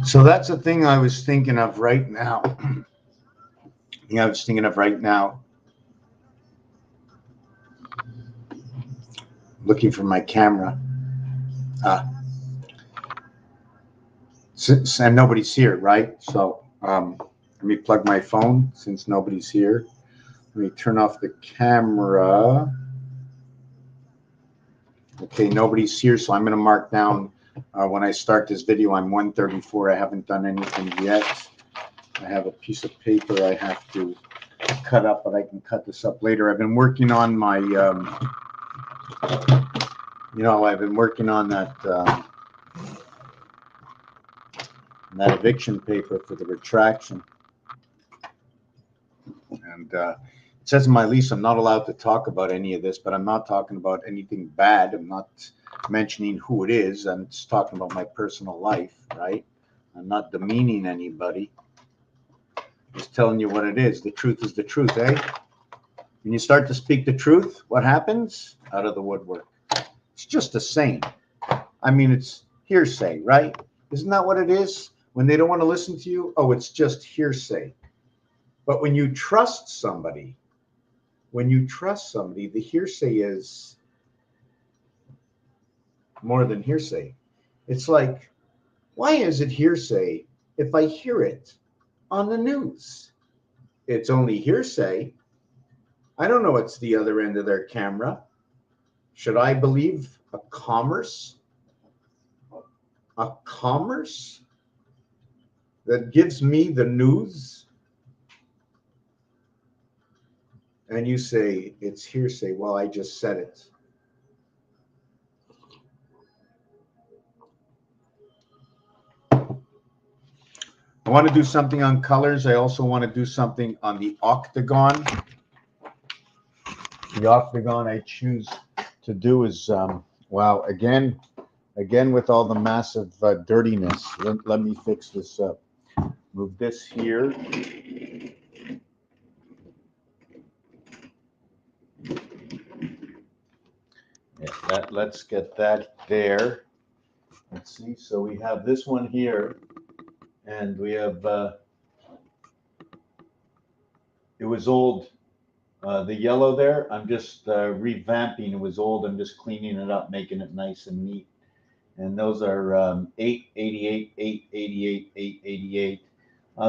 So that's the thing I was thinking of right now. Looking for my camera. And nobody's here, right? So let me plug my phone since nobody's here. Let me turn off the camera. Okay, nobody's here, so I'm going to mark down when I start this video. I'm 1:34. I haven't done anything yet. I have a piece of paper I have to cut up, but I can cut this up later. I've been working on my, I've been working on that eviction paper for the retraction. And it says in my lease I'm not allowed to talk about any of this, but I'm not talking about anything bad. I'm not mentioning who it is. I'm just talking about my personal life, right? I'm not demeaning anybody. Just telling you what it is. The truth is the truth, eh? When you start to speak the truth, what happens? Out of the woodwork. It's just a saying. I mean, it's hearsay, right? Isn't that what it is? When they don't want to listen to you, oh, it's just hearsay. But when you trust somebody, the hearsay is more than hearsay. It's like, why is it hearsay if I hear it on the news? It's only hearsay. I don't know what's the other end of their camera. Should I believe a commerce? A commerce that gives me the news? And you say it's hearsay. Well, I just said it. I want to do something on colors. I also want to do something on the octagon. The octagon I choose to do is, wow, again with all the massive dirtiness. Let me fix this up. Move this here. Yeah, let's get that there. Let's see. So we have this one here, and we have it was old. The yellow there, I'm just revamping. It was old. I'm just cleaning it up, making it nice and neat. And those are 888, 888, 888.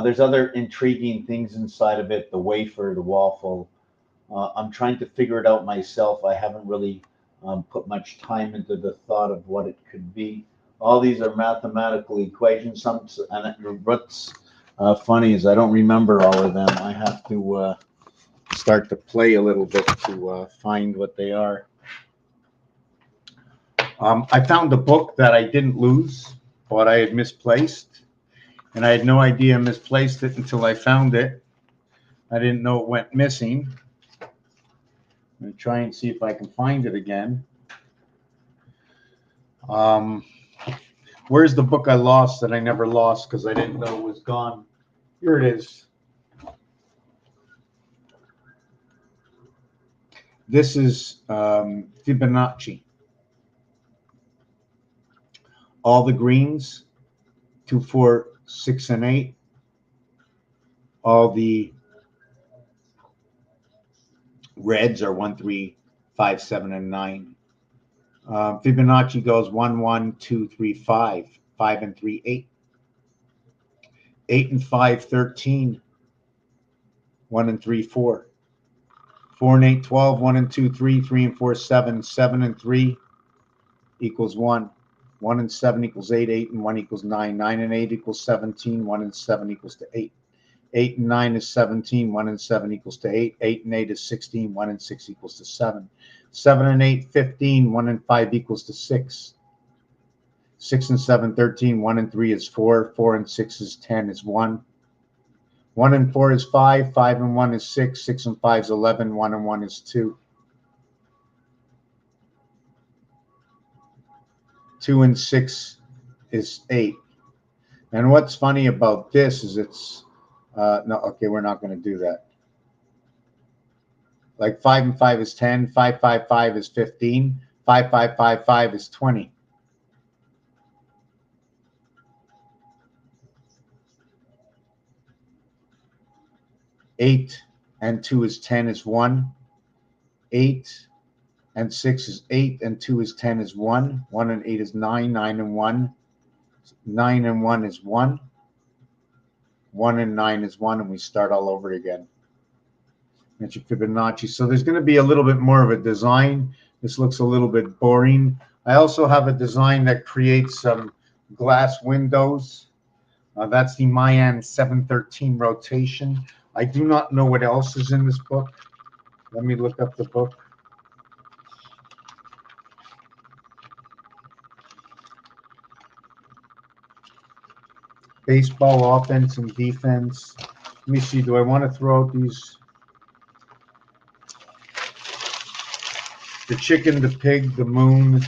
There's other intriguing things inside of it, the wafer, the waffle. I'm trying to figure it out myself. I haven't really put much time into the thought of what it could be. All these are mathematical equations. And what's funny is I don't remember all of them. I have to start to play a little bit to find what they are. I found a book that I didn't lose, but I had misplaced, and I had no idea I misplaced it until I found it. I didn't know it went missing. I'm going to try and see if I can find it again. Where's the book I lost that I never lost because I didn't know it was gone? Here it is. This is Fibonacci. All the greens, 2, 4, 6, and 8. All the reds are 1, 3, 5, 7, and 9. Fibonacci goes 1, 1, 2, 3, 5. 5 and 3, 8. 8 and 5, 13. 1 and 3, 4. 4 and 8, 12. 1 and 2, 3. 3 and 4, 7. 7 and 3 equals 1. 1 and 7 equals 8. 8 and 1 equals 9. 9 and 8 equals 17. 1 and 7 equals to 8. 8 and 9 is 17. 1 and 7 equals to 8. 8 and 8 is 16. 1 and 6 equals to 7. 7 and 8, 15. 1 and 5 equals to 6. 6 and 7, 13. 1 and 3 is 4. 4 and 6 is 10 is 1. 1 and 4 is 5. 5 and 1 is 6. 6 and 5 is 11. 1 and 1 is 2. 2 and 6 is 8. And what's funny about this is it's, no, okay, we're not going to do that. Like 5 and 5 is 10. 5, 5, 5 is 15. 5, 5, 5, 5 is 20. Eight and 2 is 10 is 1. 8 and 6 is 8, and 2 is 10 is 1. 1 and 8 is 9. 9 and 1. 9 and 1 is 1. 1 and 9 is 1, and we start all over again. Mention Fibonacci. So there's going to be a little bit more of a design. This looks a little bit boring. I also have a design that creates some glass windows. That's the Mayan 713 rotation. I do not know what else is in this book. Let me look up the book. Baseball offense and defense. Let me see. Do I want to throw out these? The chicken, the pig, the moon.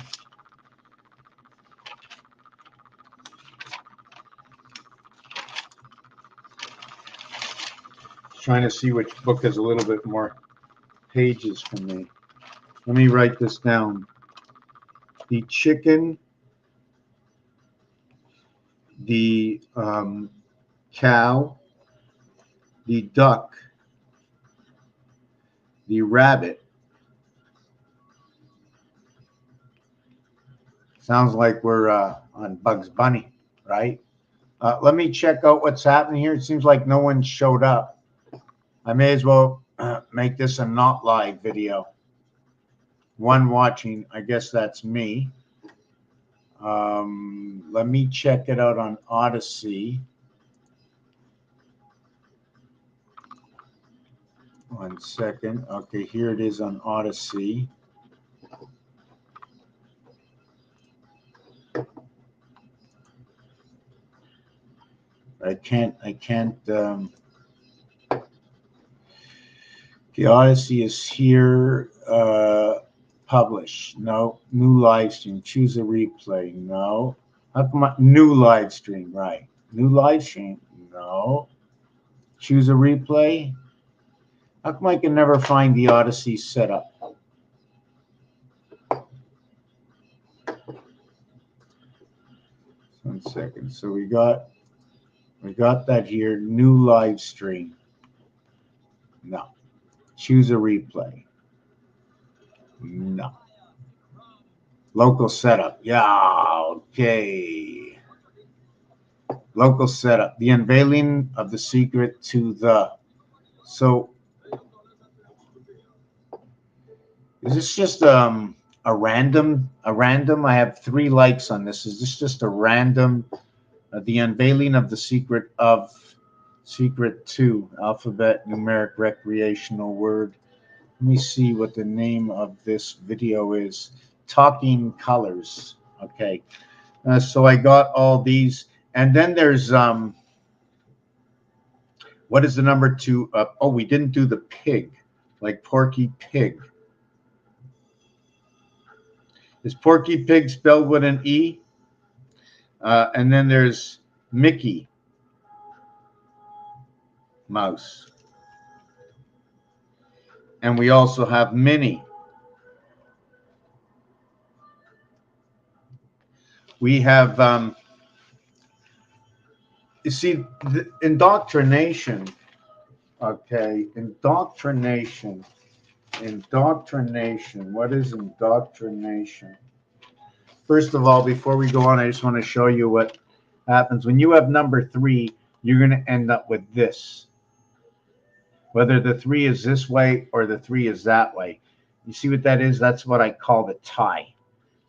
Trying to see which book has a little bit more pages for me. Let me write this down. The chicken, the cow, the duck, the rabbit. Sounds like we're on Bugs Bunny, right? Let me check out what's happening here. It seems like no one showed up. I may as well make this a not live video. One watching, I guess that's me. Let me check it out on Odyssey. One second. Okay, here it is on Odyssey. I can't. The Odyssey is here. Publish. No. New live stream. Choose a replay. No. How come new live stream? Right. New live stream. No. Choose a replay. How come I can never find the Odyssey setup? One second. So we got that here. New live stream. No. Choose a replay. No. Local setup. Yeah, okay. Local setup. The unveiling of the secret to the. So is this just a random? I have 3 likes on this. Is this just a random? The unveiling of the secret to alphabet, numeric, recreational word. Let me see what the name of this video is. Talking colors. Okay. So I got all these. And then there's, what is the number 2? Oh, we didn't do the pig, like Porky Pig. Is Porky Pig spelled with an E? And then there's Mickey Mouse. And we also have Minnie. We have, you see, the indoctrination. Okay, indoctrination. Indoctrination. What is indoctrination? First of all, before we go on, I just want to show you what happens. When you have number 3, you're going to end up with this. Whether the 3 is this way or the 3 is that way. You see what that is? That's what I call the tie.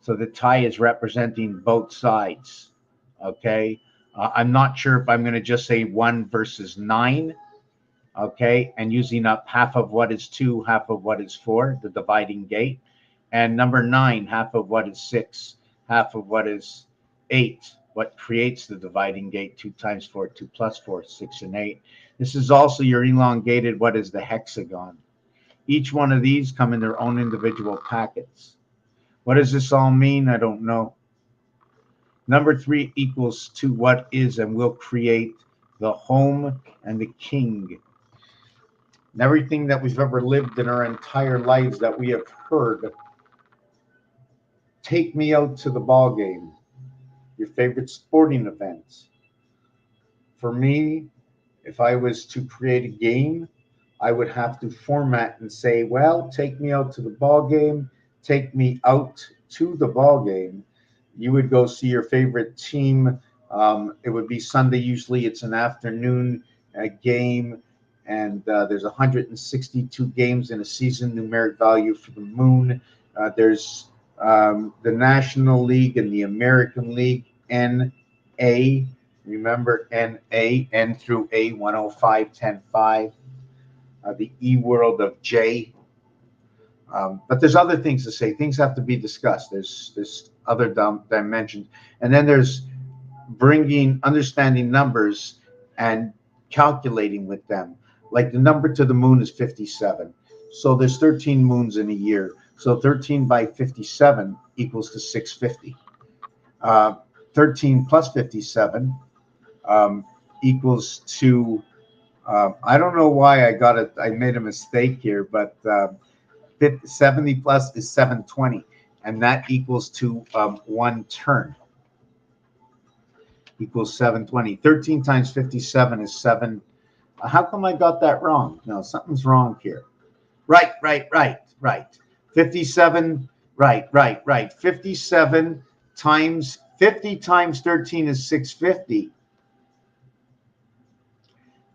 So the tie is representing both sides. Okay? I'm not sure if I'm going to just say 1 versus 9. Okay? And using up half of what is 2, half of what is 4, the dividing gate. And number 9, half of what is 6, half of what is 8. What creates the dividing gate? 2 times 4, 2 plus 4, 6 and 8. This is also your elongated, what is the hexagon. Each one of these come in their own individual packets. What does this all mean? I don't know. Number 3 equals to what is and will create the home and the king. And everything that we've ever lived in our entire lives that we have heard. Take me out to the ball game. Your favorite sporting events. For me, if I was to create a game, I would have to format and say, well, take me out to the ball game, take me out to the ball game. You would go see your favorite team. It would be Sunday. Usually it's an afternoon game, and there's 162 games in a season, numeric value for the moon. There's the National League and the American League, NA. Remember NA, N through A, 105, 10, 5. The E world of J. But there's other things to say. Things have to be discussed. There's other dimensions. And then there's understanding numbers and calculating with them. Like the number to the moon is 57. So there's 13 moons in a year. So 13 by 57 equals to 650. 13 plus 57 equals to, I don't know why I made a mistake here, but 70 plus is 720, and that equals to 1 turn. Equals 720. 13 times 57 is 7. How come I got that wrong? No, something's wrong here. Right. 57, right. 57 times 50 times 13 is 650.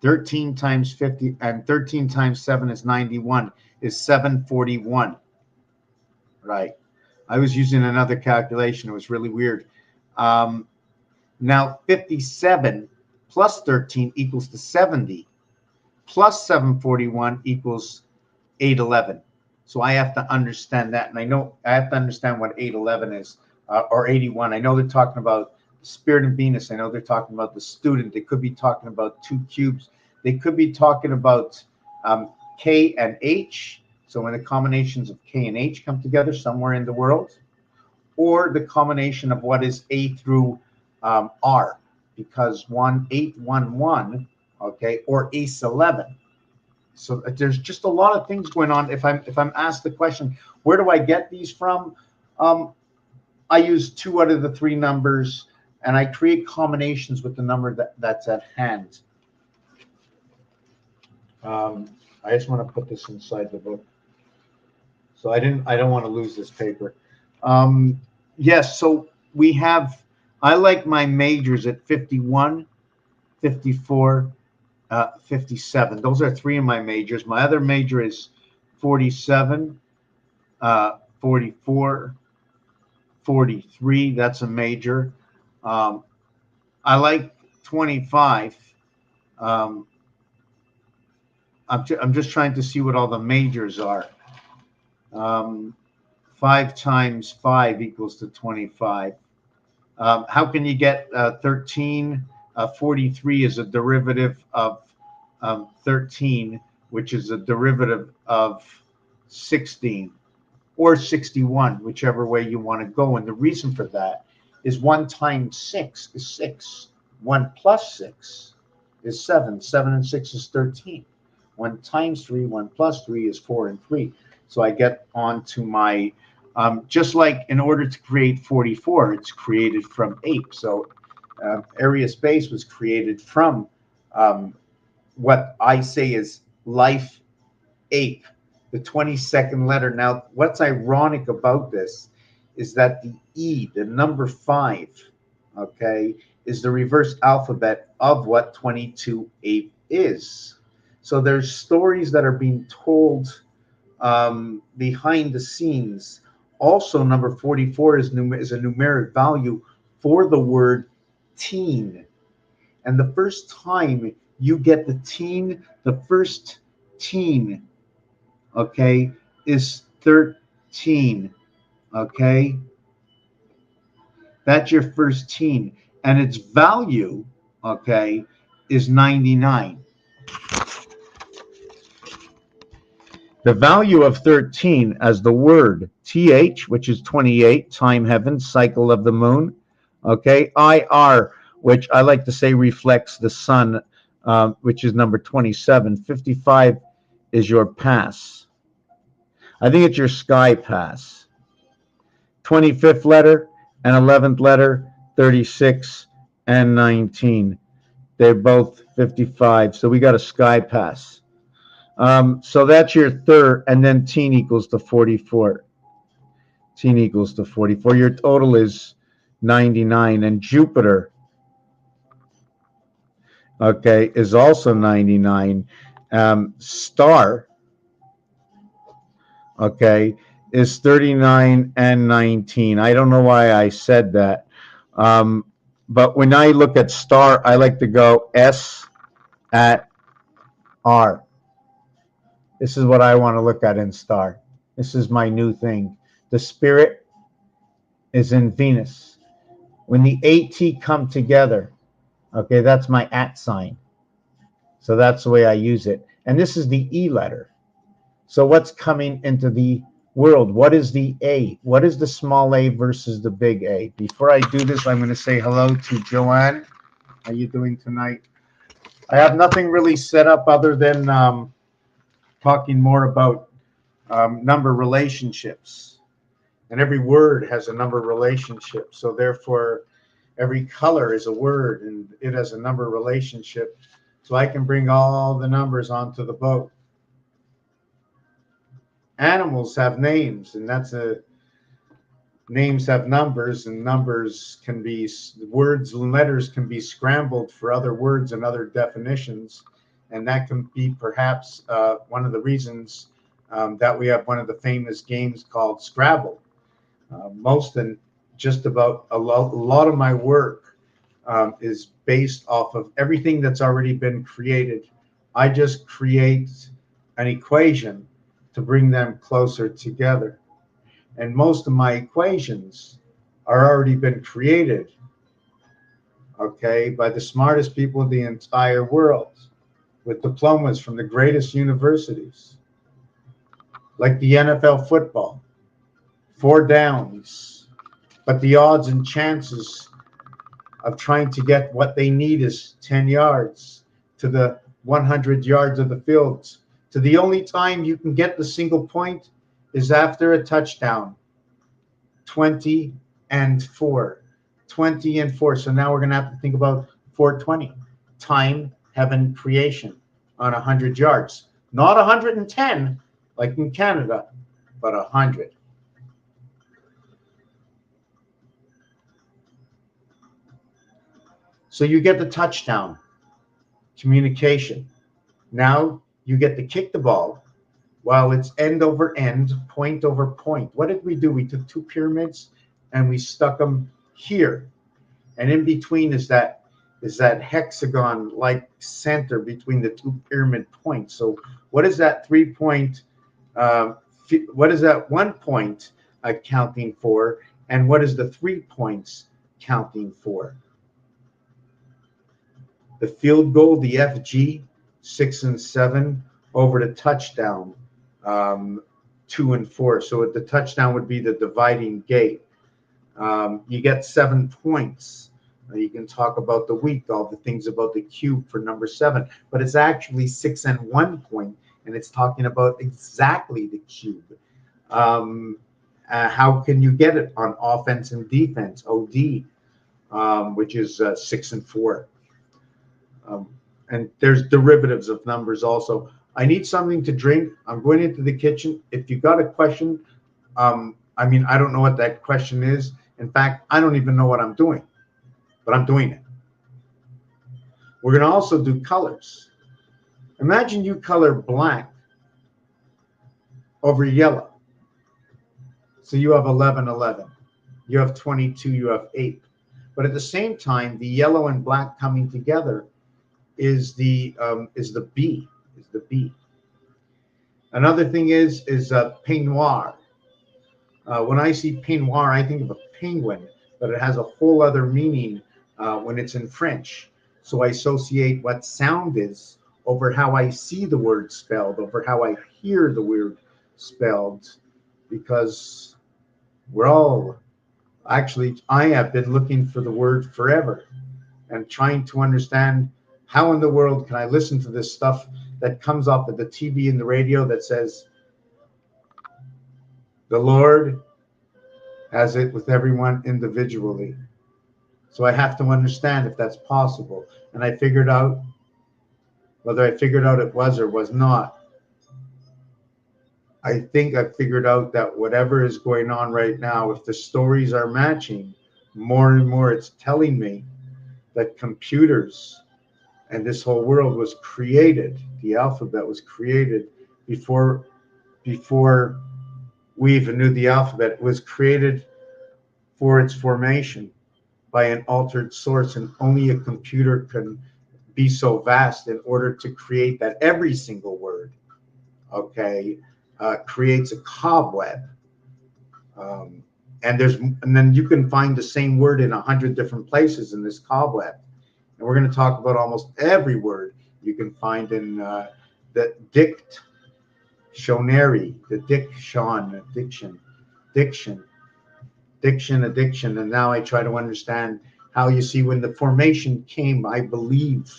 13 times 50 and 13 times 7 is 91, is 741. Right. I was using another calculation. It was really weird. Now 57 plus 13 equals to 70, plus 741 equals 811. So I have to understand that. And I know I have to understand what 811 is, or 81. I know they're talking about the spirit of Venus. I know they're talking about the student. They could be talking about 2 cubes. They could be talking about K and H. So when the combinations of K and H come together somewhere in the world, or the combination of what is A through R, because 1811, okay, or ace 11. So there's just a lot of things going on. If I'm asked the question, where do I get these from? I use 2 out of the 3 numbers, and I create combinations with the number that's at hand. I just want to put this inside the book, so I don't want to lose this paper. Yes, so we have. I like my majors at 51, 54. 57. Those are 3 of my majors. My other major is 47, 44, 43. That's a major. I like 25. I'm just trying to see what all the majors are. 5 times 5 equals to 25. How can you get 13? 43 is a derivative of 13, which is a derivative of 16 or 61, whichever way you want to go. And the reason for that is 1 times 6 is 6. 1 plus 6 is 7. 7 and 6 is 13. 1 times 3, 1 plus 3 is 4 and 3. So I get on to my, just like in order to create 44, it's created from ape. So area space was created from what I say is life ape, the 22nd letter. Now, what's ironic about this is that the E, the number 5, okay, is the reverse alphabet of what 22/8 is. So there's stories that are being told behind the scenes. Also, number 44 is a numeric value for the word teen. And the first time you get the first teen, okay, is 13. Okay, that's your first teen, and its value, okay, is 99. The value of 13 as the word TH, which is 28, time, heaven, cycle of the moon, okay, IR, which I like to say reflects the sun, which is number 27. 55 is your pass. I think it's your sky pass. 25th letter and 11th letter, 36 and 19. They're both 55. So we got a sky pass. So that's your third, and then teen equals to 44. Teen equals to 44. Your total is 99. And Jupiter, okay, is also 99. Star, okay, is 39 and 19. I don't know why I said that. But when I look at star, I like to go S at R. This is what I want to look at in star. This is my new thing. The spirit is in Venus. When the AT come together, okay, that's my at sign. So that's the way I use it. And this is the E letter. So what's coming into the world? What is the A? What is the small a versus the big A? Before I do this, I'm going to say hello to Joanne. How are you doing tonight? I have nothing really set up other than talking more about number relationships. And every word has a number relationship. So therefore, every color is a word and it has a number relationship. So I can bring all the numbers onto the boat. Animals have names, and names have numbers, and numbers can be words and letters can be scrambled for other words and other definitions. And that can be perhaps one of the reasons that we have one of the famous games called Scrabble. Most and just about a lot of my work is based off of everything that's already been created. I just create an equation to bring them closer together. And most of my equations are already been created, okay, by the smartest people in the entire world with diplomas from the greatest universities, like the NFL football, 4 downs, but the odds and chances of trying to get what they need is 10 yards to the 100 yards of the field. To the only time you can get the single point is after a touchdown. 20 and 4. 20 and 4. So now we're going to have to think about 420. Time, heaven, creation on 100 yards. Not 110 like in Canada, but 100. So you get the touchdown, communication. Now you get to kick the ball while it's end over end, point over point. What did we do? We took 2 pyramids and we stuck them here. And in between is that hexagon-like center between the 2 pyramid points. So what is that 3-point, what is that 1 point counting for? And what is the 3 points counting for? The field goal, the FG, 6 and 7, over the touchdown, 2 and 4. So the touchdown would be the dividing gate. You get 7 points. You can talk about the week, all the things about the cube for number 7, but it's actually 6 and 1 point, and it's talking about exactly the cube. How can you get it on offense and defense, OD, which is 6 and 4. And there's derivatives of numbers also. I need something to drink. I'm going into the kitchen. If you got a question, I mean, I don't know what that question is. In fact, I don't even know what I'm doing, but I'm doing it. We're going to also do colors. Imagine you color black over yellow. So you have 11, 11. You have 22, you have 8. But at the same time, the yellow and black coming together is the B. Is the B. Another thing is peignoir. When I see peignoir, I think of a penguin, but it has a whole other meaning when it's in French. So I associate what sound is over how I see the word spelled, over how I hear the word spelled, because we're all, actually, I have been looking for the word forever and trying to understand how in the world can I listen to this stuff that comes off of the TV and the radio that says, the Lord has it with everyone individually. So I have to understand if that's possible. And I figured out, whether I figured out it was or was not, I think I figured out that whatever is going on right now, if the stories are matching, more and more it's telling me that computers and this whole world was created, the alphabet was created before we even knew the alphabet. It was created for its formation by an altered source, and only a computer can be so vast in order to create that. Every single word, okay, creates a cobweb, and then you can find the same word in 100 different places in this cobweb. And we're going to talk about almost every word you can find in the dictionary, the addiction. And now I try to understand how, you see, when the formation came, I believe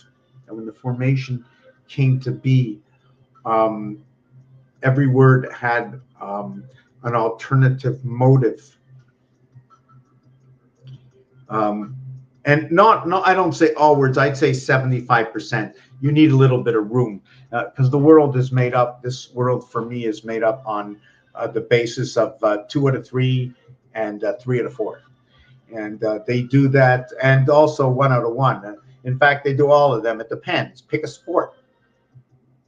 that when the formation came to be, every word had an alternative motive. And not, I don't say all words, I'd say 75%. You need a little bit of room, because the world is made up, this world for me is made up on the basis of 2 out of 3 and 3 out of 4. And they do that, and also 1 out of 1. In fact, they do all of them. It depends. Pick a sport.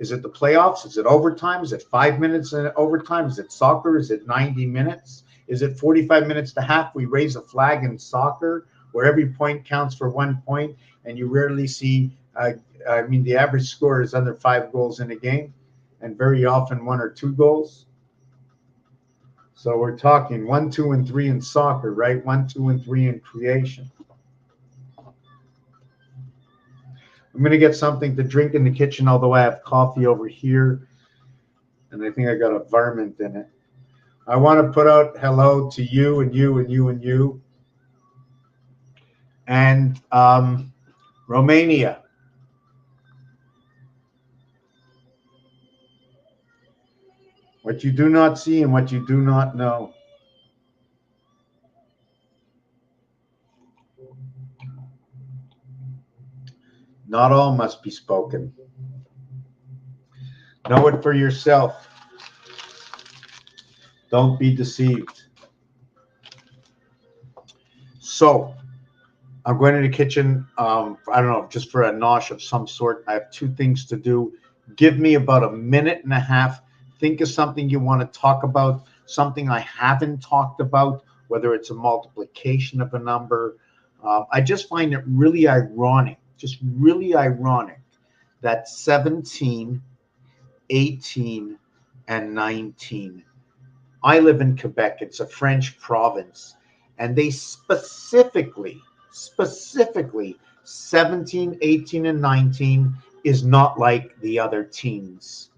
Is it the playoffs? Is it overtime? Is it 5 minutes in overtime? Is it soccer? Is it 90 minutes? Is it 45 minutes to half? We raise a flag in soccer where every point counts for 1 point, and you rarely see, the average score is under 5 goals in a game, and very often 1 or 2 goals. So we're talking 1, 2, and 3 in soccer, right? 1, 2, and 3 in creation. I'm going to get something to drink in the kitchen, although I have coffee over here, and I think I got a varmint in it. I want to put out hello to you and you and you and you. And Romania. What you do not see and what you do not know. Not all must be spoken. Know it for yourself. Don't be deceived. So, I'm going to the kitchen, I don't know, just for a nosh of some sort. I have 2 things to do. Give me about a minute and a half. Think of something you want to talk about, something I haven't talked about, whether it's a multiplication of a number. I just find it really ironic, that 17, 18, and 19. I live in Quebec. It's a French province, and they specifically 17, 18, and 19 is not like the other teens.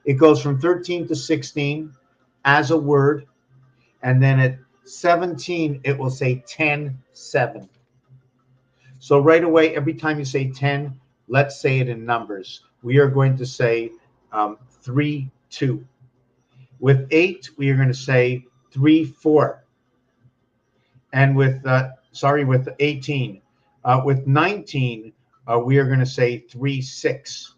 It goes from 13 to 16 as a word, and then at 17 it will say 10, 7. So right away, every time you say 10, let's say it in numbers. We are going to say 3, 2. With 8, we are going to say 3, 4. And with 18, with 19, we are going to say 3, 6.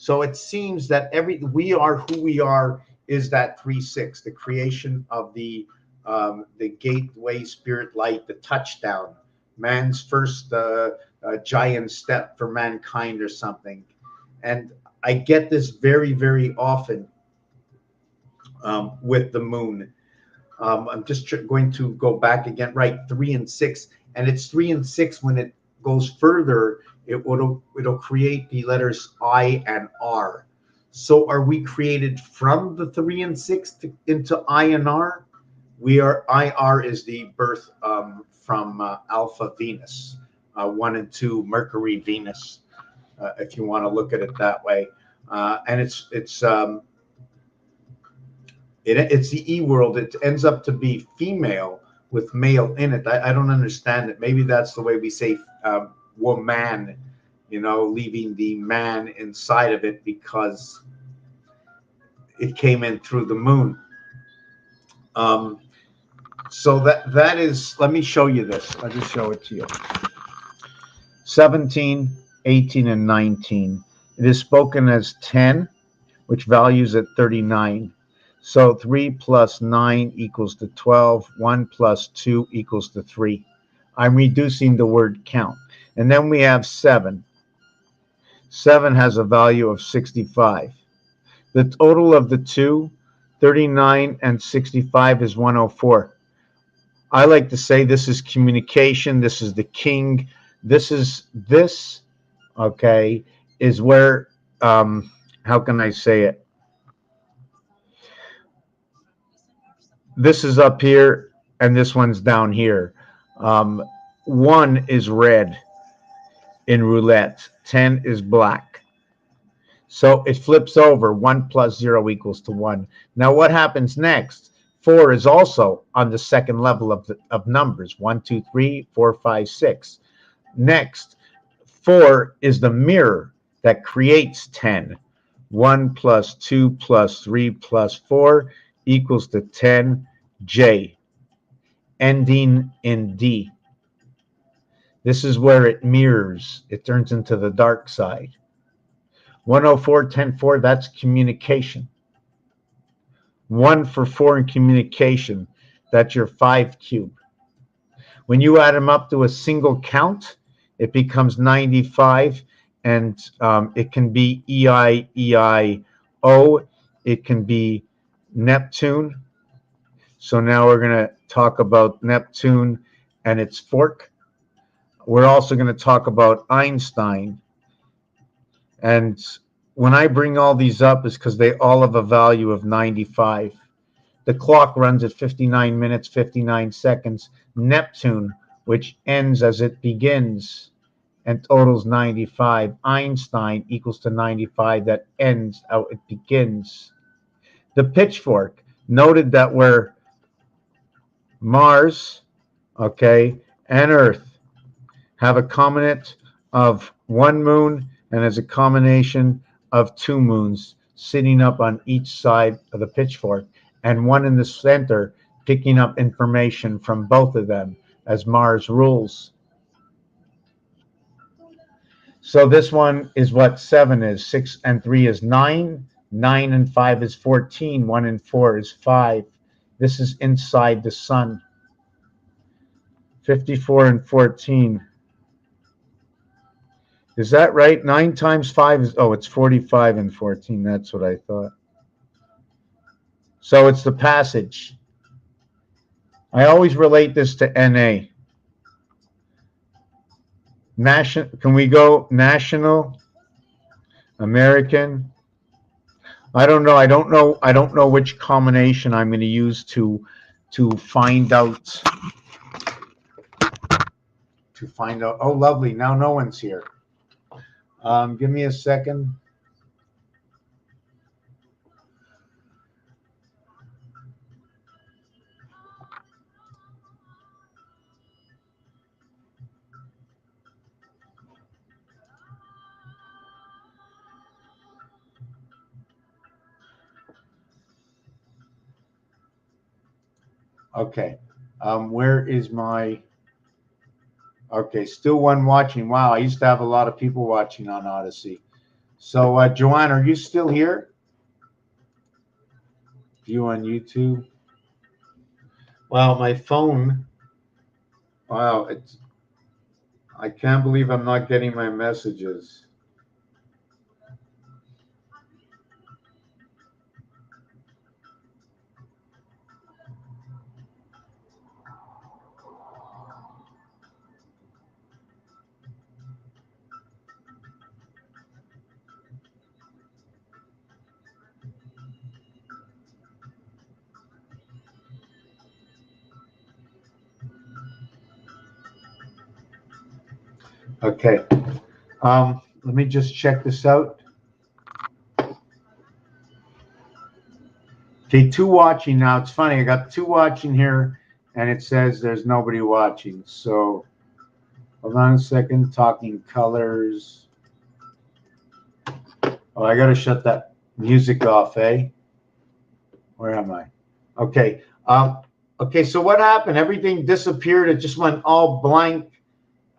So it seems that we are who we are is that 3, 6, the creation of the the gateway, spirit light, the touchdown, man's first giant step for mankind or something. And I get this very, very often with the moon. I'm just going to go back again, right? 3 and 6, and it's 3 and 6. When it goes further, it'll create the letters I and R. So are we created from the 3 and 6 into I and R? We are. IR is the birth from Alpha Venus, 1 and 2 Mercury Venus, if you want to look at it that way. And it's the E world. It ends up to be female with male in it. I don't understand it. Maybe that's the way we say woman, leaving the man inside of it because it came in through the moon. So that is, let me show you this. I'll just show it to you. 17, 18, and 19. It is spoken as 10, which values at 39. So 3 plus 9 equals to 12. 1 plus 2 equals to 3. I'm reducing the word count. And then we have 7. 7 has a value of 65. The total of the two, 39 and 65, is 104. I like to say this is communication. This is the king. This, okay, is where, how can I say it? This is up here, and this one's down here. 1 is red in roulette. 10 is black. So it flips over. 1 plus 0 equals to 1. Now what happens next? 4 is also on the second level of numbers. 1, 2, 3, 4, 5, 6. Next, 4 is the mirror that creates 10. 1 plus 2 plus 3 plus 4 equals to 10J, ending in D. This is where it mirrors. It turns into the dark side. 104, 10, 4, that's communication. 1 for 4 in communication, that's your 5 cube. When you add them up to a single count, it becomes 95, and it can be EIO. It can be Neptune. So now we're going to talk about Neptune and its fork. We're also going to talk about Einstein. And when I bring all these up, is because they all have a value of 95. The clock runs at 59 minutes, 59 seconds. Neptune, which ends as it begins and totals 95. Einstein equals to 95. That ends how it begins. The pitchfork noted that where Mars, okay, and Earth have a combinate of 1 moon and as a combination of 2 moons sitting up on each side of the pitchfork, and 1 in the center picking up information from both of them as Mars rules. So this one is what 7 is. 6 and 3 is 9. 9 and 5 is 14. 1 and 4 is 5. This is inside the sun. 54 and 14. Is that right? 9 times 5 is, oh, it's 45 and 14. That's what I thought. So it's the passage. I always relate this to NA. Can we go national, American? I don't know. I don't know which combination I'm going to use to find out. Oh, lovely. Now no one's here. Give me a second. Okay. Where is my... Okay, still one watching. Wow, I used to have a lot of people watching on Odyssey. So, Joanne, are you still here? View on YouTube. Wow, my phone. Wow, I can't believe I'm not getting my messages. Okay. Let me just check this out. Okay, two watching now. It's funny. I got two watching here, and it says there's nobody watching. So hold on a second. Talking colors. Oh, I gotta shut that music off, eh? Where am I? Okay. Okay. So what happened? Everything disappeared. It just went all blank.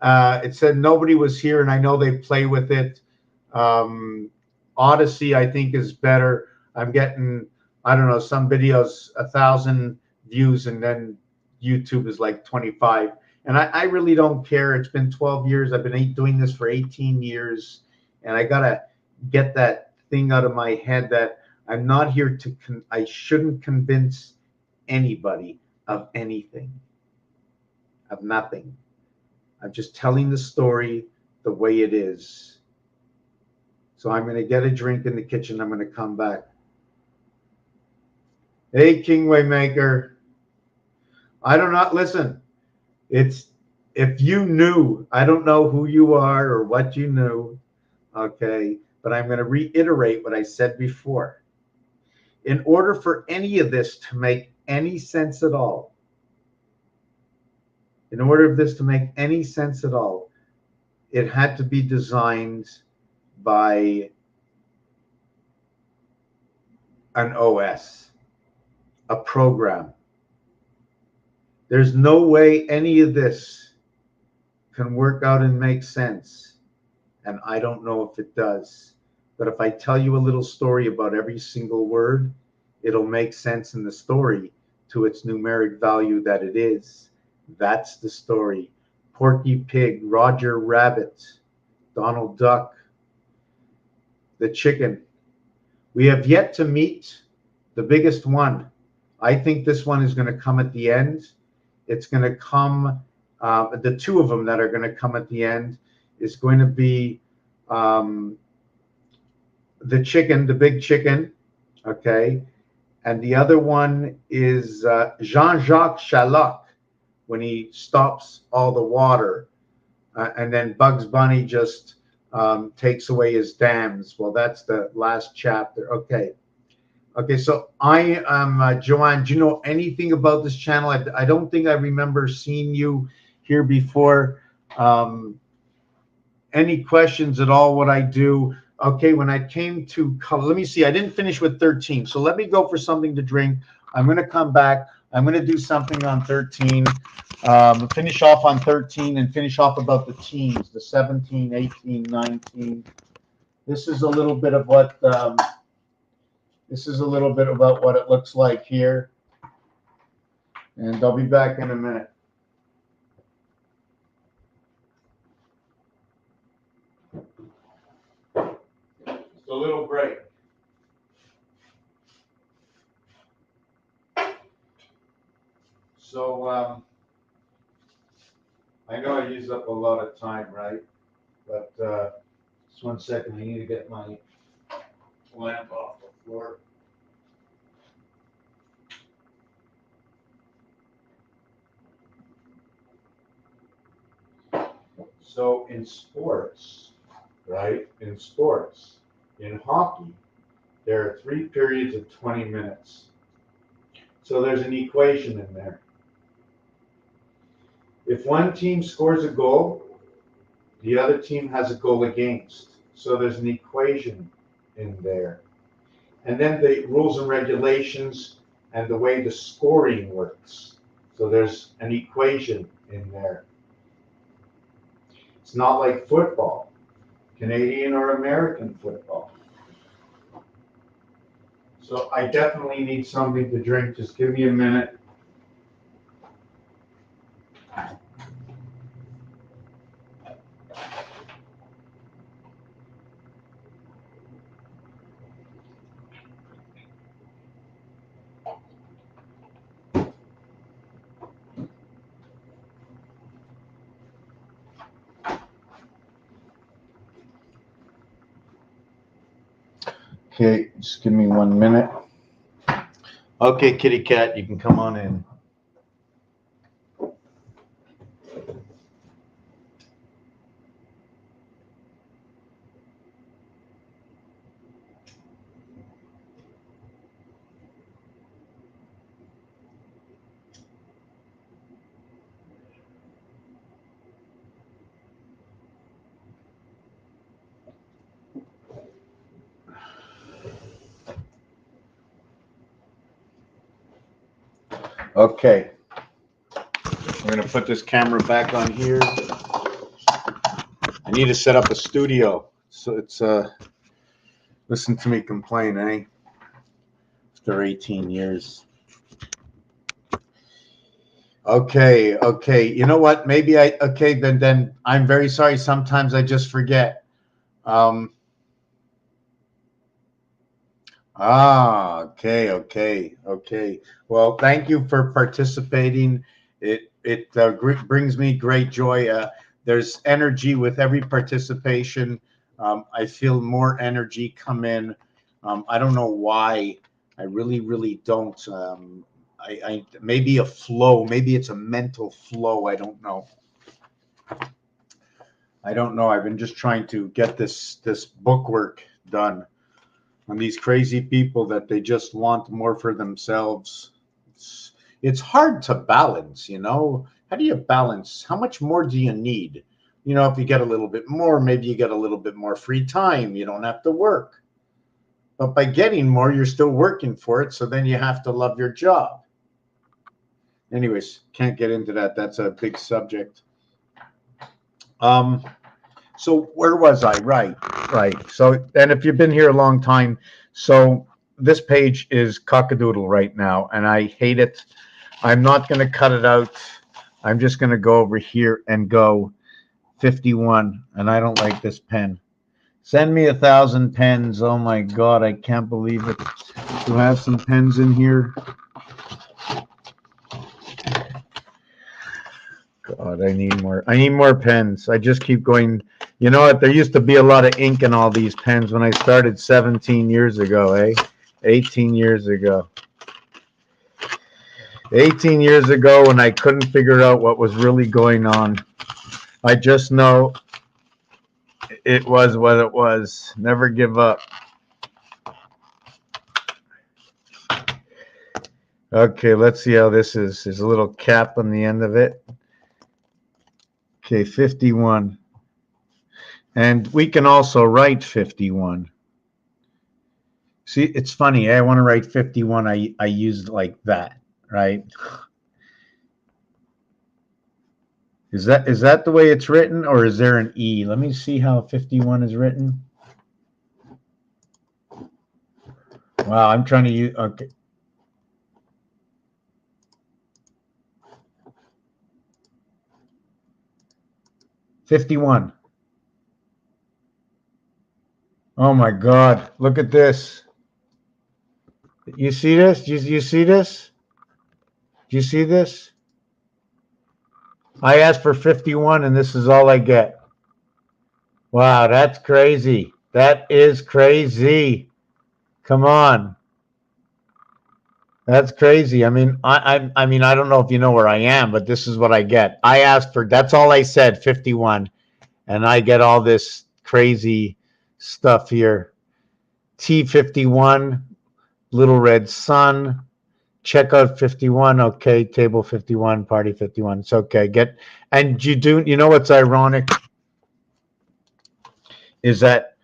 It said nobody was here, and I know they play with it. Um, Odyssey, I think, is better. I'm getting, I don't know, some videos 1,000 views, and then YouTube is like 25. And I really don't care. It's been 12 years. I've been doing this for 18 years, and I gotta get that thing out of my head that I'm not here to. I shouldn't convince anybody of anything, of nothing. I'm just telling the story the way it is. So I'm going to get a drink in the kitchen. I'm going to come back. Hey, King Waymaker. I don't know. Listen, it's if you knew, I don't know who you are or what you knew. Okay. But I'm going to reiterate what I said before. In order for any of this to make any sense at all, in order for this to make any sense at all, it had to be designed by an OS, a program. There's no way any of this can work out and make sense. And I don't know if it does. But if I tell you a little story about every single word, it'll make sense in the story to its numeric value that it is. That's the story. Porky Pig, Roger Rabbit, Donald Duck, the chicken. We have yet to meet the biggest one. I think this one is going to come at the end. It's going to come, the two of them that are going to come at the end is going to be the chicken, the big chicken, okay? And the other one is Jean-Jacques Chaloc when he stops all the water. And then Bugs Bunny just takes away his dams. Well, that's the last chapter. Okay. Okay, so I am Joanne. Do you know anything about this channel? I don't think I remember seeing you here before. Any questions at all? What I do? Okay, when I came to color, let me see. I didn't finish with 13, so let me go for something to drink. I'm going to come back. I'm going to do something on 13. Finish off on 13 and finish off about the teens, the 17, 18, 19. This is a little bit of what. This is a little bit about what it looks like here. And I'll be back in a minute. Just a little break. So I know I used up a lot of time, right? But just 1 second. I need to get my lamp off the floor. So in sports, right? In sports, in hockey, there are 3 periods of 20 minutes. So there's an equation in there. If one team scores a goal, the other team has a goal against. So there's an equation in there. And then the rules and regulations and the way the scoring works. So there's an equation in there. It's not like football, Canadian or American football. So I definitely need something to drink. Just give me a minute. Okay, just give me 1 minute. Okay, kitty cat, you can come on in. Okay. We're going to put this camera back on here. I need to set up a studio. So it's, listen to me complain, eh? After 18 years. Okay. You know what? Maybe then I'm very sorry. Sometimes I just forget. Okay. Well, thank you for participating. It brings me great joy. There's energy with every participation. I feel more energy come in. I don't know why. I really don't. I maybe a flow. Maybe it's a mental flow. I don't know. I've been just trying to get this bookwork done on these crazy people that they just want more for themselves. It's hard to balance, you know. How do you balance? How much more do you need? You know, if you get a little bit more, maybe you get a little bit more free time. You don't have to work. But by getting more, you're still working for it. So then you have to love your job. Anyways, can't get into that. That's a big subject. So where was I? Right. So, and if you've been here a long time, so this page is cockadoodle right now, and I hate it. I'm not going to cut it out. I'm just going to go over here and go 51, and I don't like this pen. Send me 1,000 pens. Oh my God, I can't believe it. Do I have some pens in here? God, I need more pens. I just keep going. You know what? There used to be a lot of ink in all these pens when I started 17 years ago, eh? 18 years ago. 18 years ago when I couldn't figure out what was really going on. I just know it was what it was. Never give up. Okay, let's see how this is. There's a little cap on the end of it. Okay, 51. And we can also write 51. See, it's funny. I want to write 51. I use like that, right? Is that the way it's written, or is there an E? Let me see how 51 is written. Wow, I'm trying to use, okay. $51. Oh my God, look at this. You see this? You see this? Do you see this? I asked for 51 and this is all I get. Wow, that's crazy. That is crazy. Come on. That's crazy. I mean, I mean, I don't know if you know where I am, but this is what I get. I asked for, that's all I said, 51, and I get all this crazy stuff here. T51, Little Red Sun, checkout 51, okay, table 51, party 51. It's okay. And you know what's ironic is that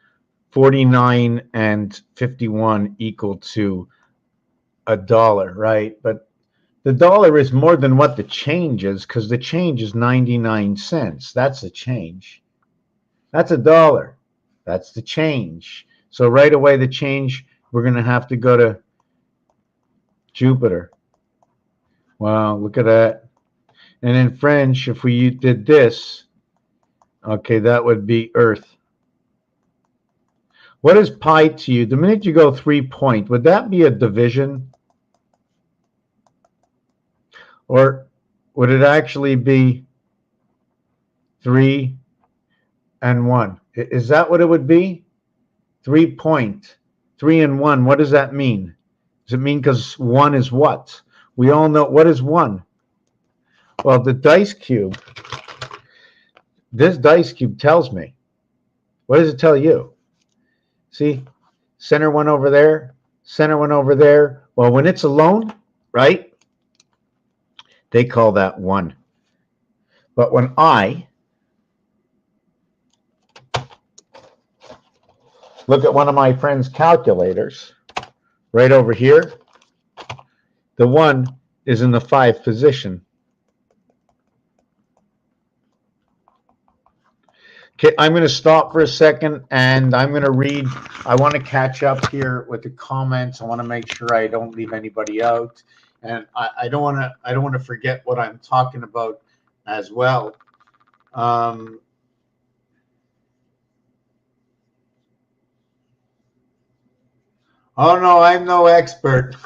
49 and 51 equal to $1, right? But the dollar is more than what the change is, because the change is 99 cents. That's the change. That's $1. That's the change. So right away, the change, we're going to have to go to Jupiter. Wow, look at that. And in French, if we did this, okay, that would be Earth. What is pi to you? The minute you go 3 point, would that be a division? Or would it actually be 3 and 1? Is that what it would be? 3 point, 3 and 1. What does that mean? Does it mean because 1 is what? We all know what is 1. Well, the dice cube, this dice cube tells me. What does it tell you? See, center one over there, center one over there. Well, when it's alone, right, they call that 1. But when I look at one of my friend's calculators, right over here, the 1 is in the 5 position. Okay, I'm going to stop for a second and I'm going to read. I want to catch up here with the comments. I want to make sure I don't leave anybody out, and I don't want to forget what I'm talking about as well. Oh no, I'm no expert.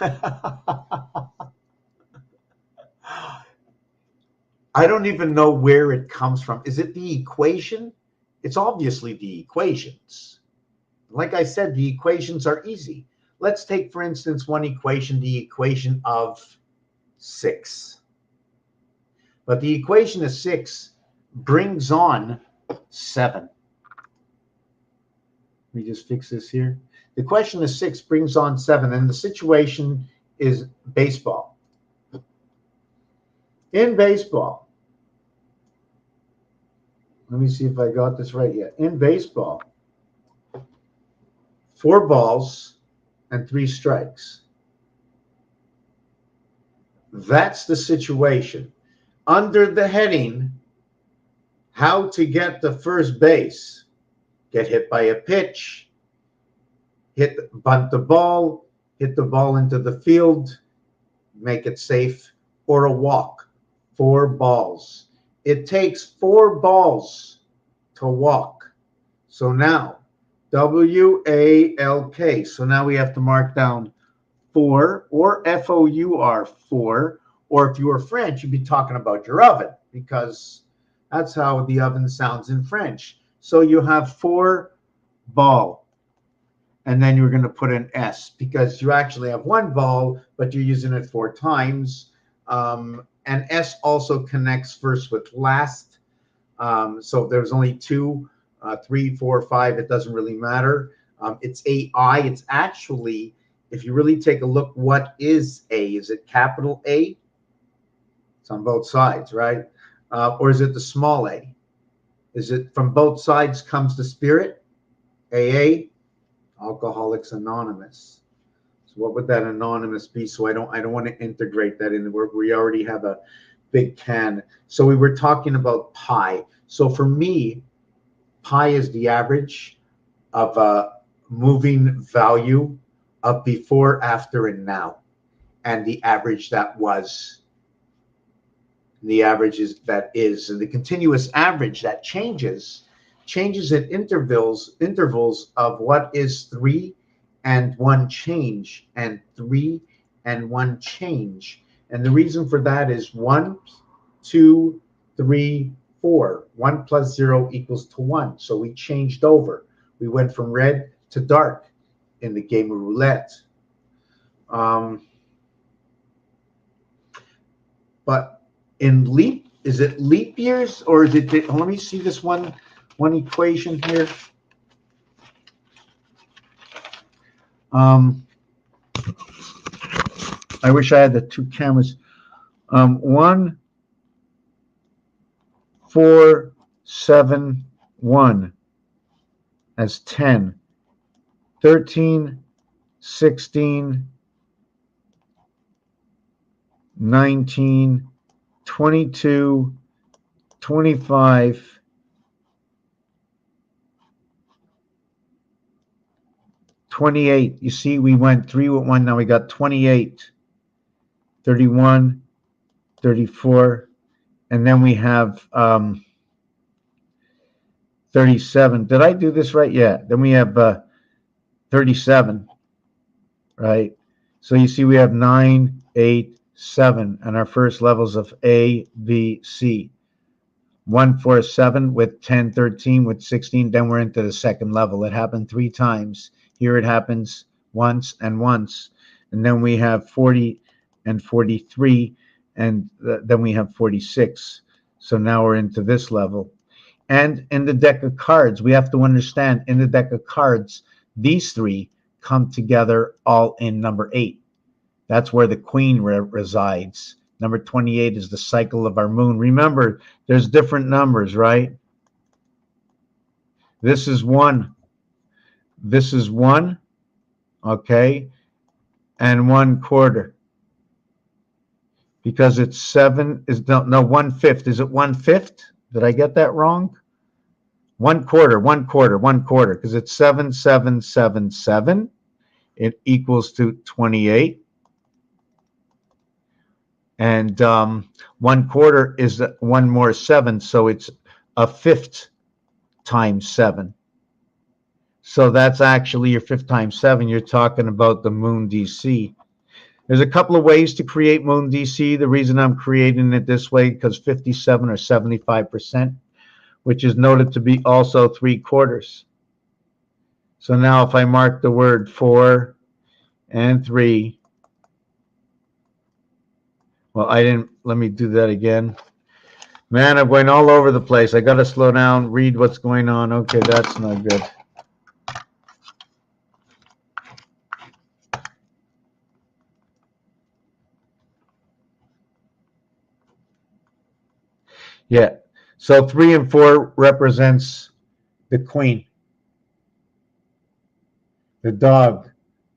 I don't even know where it comes from. Is it the equation? It's obviously the equations. Like I said, the equations are easy. Let's take, for instance, one equation, the equation of 6. But the equation of 6 brings on 7. Let me just fix this here. The question of 6 brings on 7, and the situation is baseball. In baseball, let me see if I got this right yet. In baseball, 4 balls and 3 strikes. That's the situation. Under the heading, how to get to first base. Get hit by a pitch, bunt the ball, hit the ball into the field, make it safe, or a walk. 4 balls. It takes 4 balls to walk. So now, WALK. So now we have to mark down 4, or FOUR, 4. Or if you were French, you'd be talking about your oven, because that's how the oven sounds in French. So you have 4 ball. And then you're going to put an S, because you actually have 1 ball, but you're using it 4 times. And S also connects first with last. So there's only 2, 3, 4, 5. It doesn't really matter. It's AI. It's actually, if you really take a look, what is A? Is it capital A? It's on both sides, right? Or is it the small a? Is it from both sides comes the spirit? AA? Alcoholics Anonymous. So what would that anonymous be? So I don't want to integrate that in. We already have a big can. So we were talking about pi. So for me, pi is the average of a moving value of before, after, and now, and the average that was. The average is that is, and the continuous average that changes at intervals of what is 3 and 1 change, and 3 and 1 change. And the reason for that is 1, 2, 3, 4. 1 plus 0 equals to 1. So we changed over. We went from red to dark in the game of roulette. But in leap, is it leap years, or is it? Let me see this one equation here. I wish I had the 2 cameras. 1, 4, 7, 1 as 10, 13, 16, 19, 22, 25, 28. You see, we went 3 with 1. Now we got 28, 31, 34, and then we have 37. Did I do this right? Yeah. Then we have 37, right? So you see we have 9, 8, 7, and our first levels of A, B, C. 1, 4, 7 with 10, 13 with 16. Then we're into the second level. It happened 3 times. Here it happens once and once. And then we have 40 and 43, and then we have 46. So now we're into this level. And in the deck of cards, we have to understand, in the deck of cards, these 3 come together all in number 8. That's where the queen resides. Number 28 is the cycle of our moon. Remember, there's different numbers, right? This is 1. This is 1, okay? And 1/4. Because it's 7 is no 1/5. Is it 1/5? Did I get that wrong? 1/4, 1/4, 1/4. Because it's 7, 7, 7, 7. It equals to 28. And 1/4 is 1 more 7, so it's a 5th times 7. So that's actually your 5th times 7. You're talking about the moon DC. There's a couple of ways to create moon DC. The reason I'm creating it this way, because 57 or 75%, which is noted to be also 3/4. So now if I mark the word 4 and 3, well, I didn't, let me do that again. Man, I'm going all over the place. I got to slow down, read what's going on. Okay, that's not good. Yeah. So 3 and 4 represents the queen, the dog,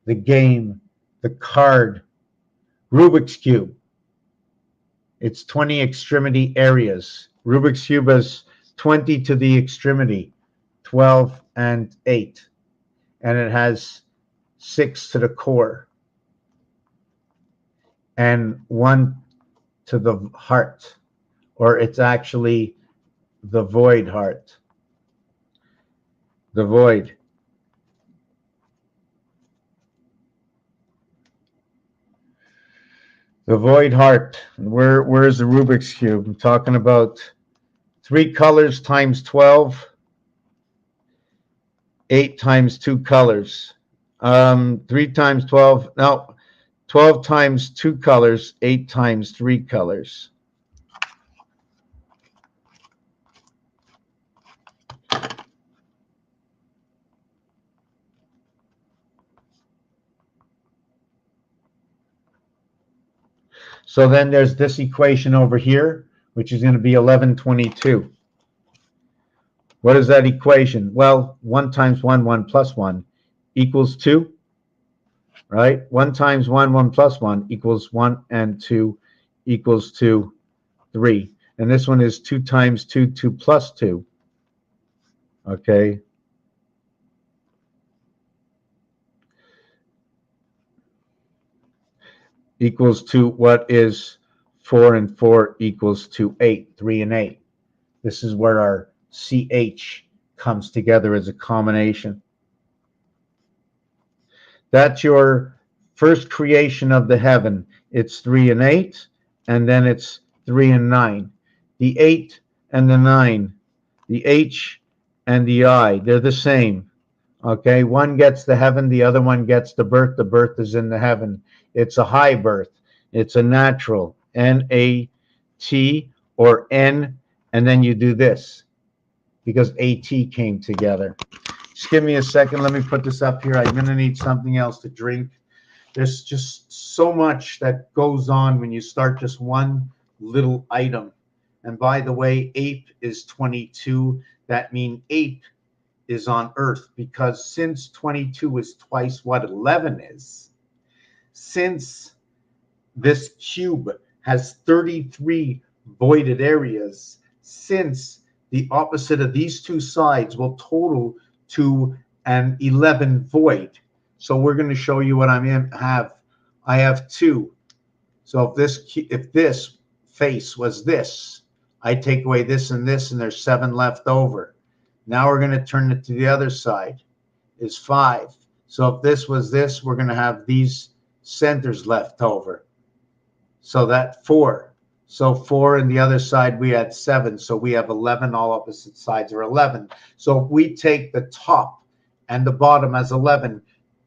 the game, the card, Rubik's Cube. It's 20 extremity areas. Rubik's Cube is 20 to the extremity, 12 and 8. And it has 6 to the core and 1 to the heart, or it's actually the void heart. The void. The void heart. Where is the Rubik's Cube? I'm talking about 3 colors times 12, 8 times 2 colors. 3 times 12, no, 12 times 2 colors, 8 times 3 colors. So then there's this equation over here, which is going to be 1122. What is that equation? Well, 1 times 1, 1 plus 1 equals 2, right? 1 times 1, 1 plus 1 equals 1, and 2 equals 2, 3. And this one is 2 times 2, 2 plus 2. Okay. Equals to what is 4 and 4 equals to 8, 3 and 8. This is where our CH comes together as a combination. That's your first creation of the heaven. It's 3 and 8, and then it's 3 and 9. The 8 and the 9, the H and the I, they're the same. Okay, one gets the heaven, the other one gets the birth. The birth is in the heaven. It's a high birth. It's a natural, N-A-T or N, and then you do this because A-T came together. Just give me a second. Let me put this up here. I'm going to need something else to drink. There's just so much that goes on when you start just one little item. And by the way, ape is 22. That means ape is on Earth, because since 22 is twice what 11 is, since this cube has 33 voided areas, since the opposite of these two sides will total to an 11 void. So we're going to show you what I have 2. So if this face was this, I take away this, and there's 7 left over. Now we're going to turn it to the other side, is 5. So if this was this, we're going to have these centers left over. So that 4. So 4 and the other side, we had 7. So we have 11. All opposite sides are 11. So if we take the top and the bottom as 11,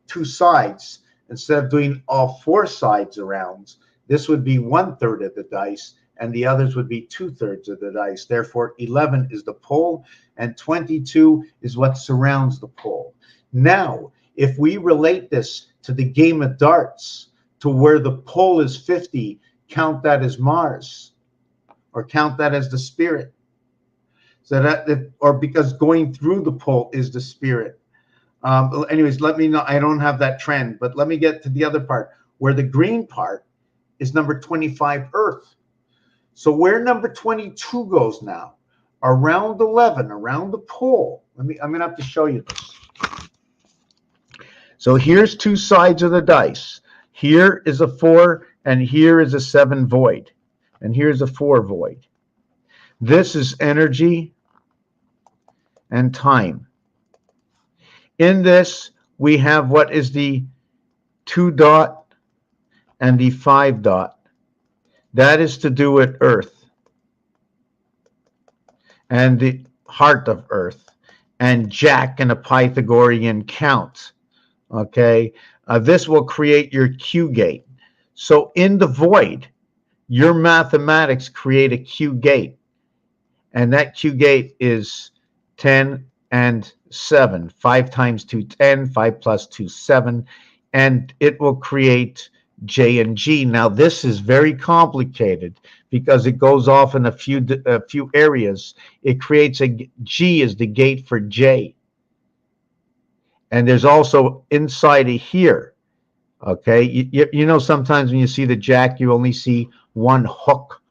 2 sides, instead of doing all 4 sides around, this would be 1/3 of the dice, and the others would be 2/3 of the dice. Therefore, 11 is the pole, and 22 is what surrounds the pole. Now, if we relate this to the game of darts, to where the pole is 50, count that as Mars, or count that as the spirit. So that or because going through the pole is the spirit. Anyways, let me know. I don't have that trend, but let me get to the other part, where the green part is number 25, Earth. So where number 22 goes now, around 11, around the pole. I'm going to have to show you this. So here's 2 sides of the dice. Here is a 4, and here is a 7 void. And here's a 4 void. This is energy and time. In this, we have what is the 2 dot and the 5 dot. That is to do with Earth and the heart of Earth and Jack and a Pythagorean count. Okay, this will create your Q gate. So in the void, your mathematics create a Q gate, and that Q gate is 10 and 7. 5 times 2, 10. 5 plus 2, 7, and it will create J and G. Now this is very complicated because it goes off in a few areas. It creates a G is the gate for J. And there's also inside of here, okay, you know, sometimes when you see the Jack, you only see one hook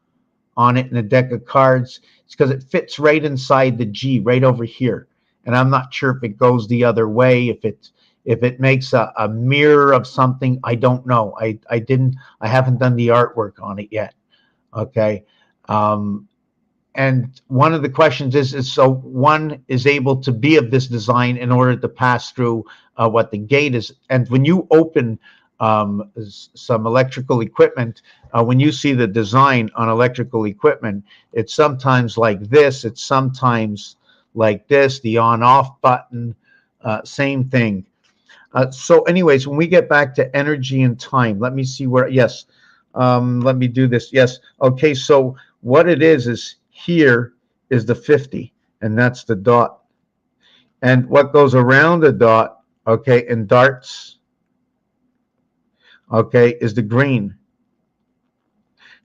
on it in a deck of cards. It's because it fits right inside the G, right over here. And I'm not sure if it goes the other way, if it makes a mirror of something. I don't know. I haven't done the artwork on it yet. Okay. And one of the questions is so one is able to be of this design in order to pass through what the gate is. And when you open some electrical equipment, when you see the design on electrical equipment, it's sometimes like this, it's sometimes like this, the on-off button, same thing. So anyways, when we get back to energy and time, let me see where, yes, let me do this. Yes. Okay. So what it is here is the 50, and that's the dot. And what goes around the dot, okay, in darts, okay, is the green.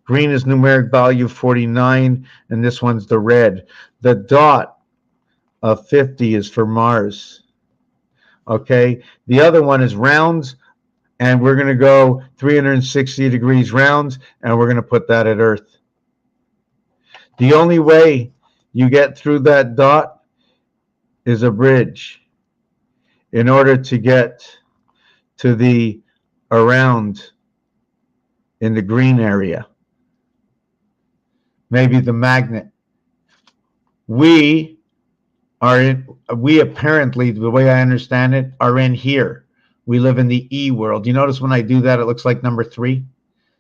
Green is numeric value 49, and this one's the red. The dot of 50 is for Mars. Okay, the other one is round, and we're going to go 360 degrees round, and we're going to put that at Earth. The only way you get through that dot is a bridge in order to get to the around in the green area. Maybe the magnet. We apparently, the way I understand it, are in here. We live in the E world. You notice when I do that, it looks like number 3.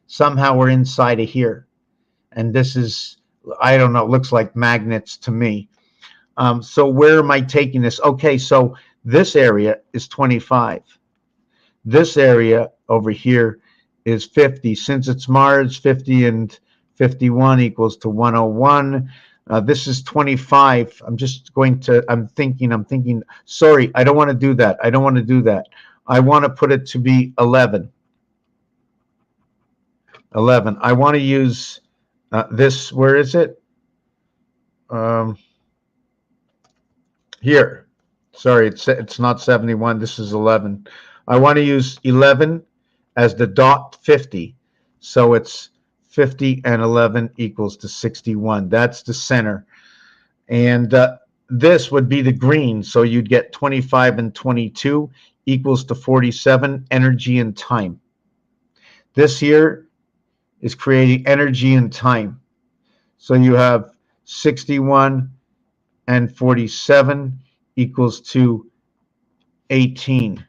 Somehow we're inside of here. And this is, I don't know, it looks like magnets to me. So where am I taking this? Okay, so this area is 25. This area over here is 50. Since it's Mars, 50 and 51 equals to 101. This is 25. I'm thinking, sorry, I don't want to do that. I want to put it to be 11. 11. I want to use this, where is it? Here. Sorry, it's not 71. This is 11. I want to use 11 as the dot 50. So it's 50 and 11 equals to 61. That's the center. And this would be the green. So you'd get 25 and 22 equals to 47, energy and time. This here is creating energy and time. So you have 61 and 47 equals to 18.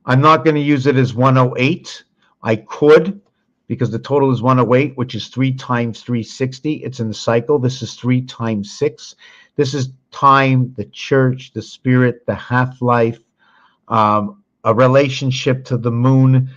I'm not going to use it as 108. I could, because the total is 108, which is 3 times 360. It's in the cycle. This is 3 times 6. This is time, the church, the spirit, the half-life, a relationship to the moon.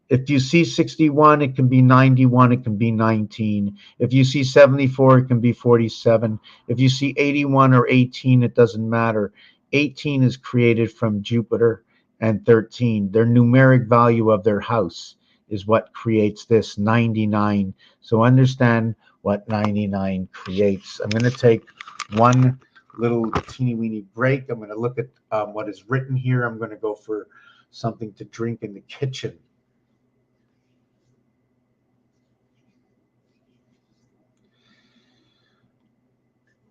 If you see 61, it can be 91, it can be 19. If you see 74, it can be 47. If you see 81 or 18, it doesn't matter. 18 is created from Jupiter, and 13. Their numeric value of their house is what creates this 99. So understand what 99 creates. I'm going to take one little teeny weeny break. I'm going to look at what is written here. I'm going to go for something to drink in the kitchen.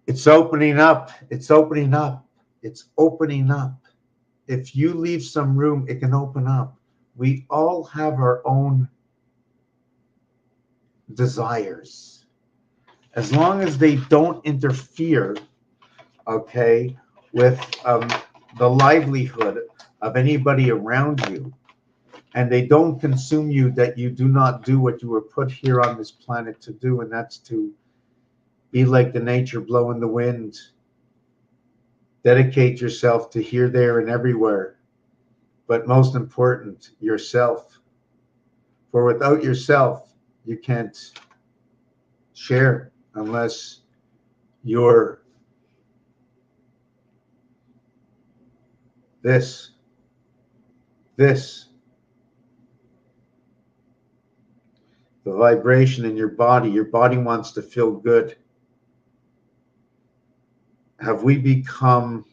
It's opening up. It's opening up. It's opening up. If you leave some room, it can open up. We all have our own desires. As long as they don't interfere, okay, with the livelihood of anybody around you, and they don't consume you, that you do not do what you were put here on this planet to do, and that's to be like the nature blowing the wind. Dedicate yourself to here, there, and everywhere. But most important, yourself. For without yourself, you can't share unless you're this. The vibration in your body wants to feel good. Have we become,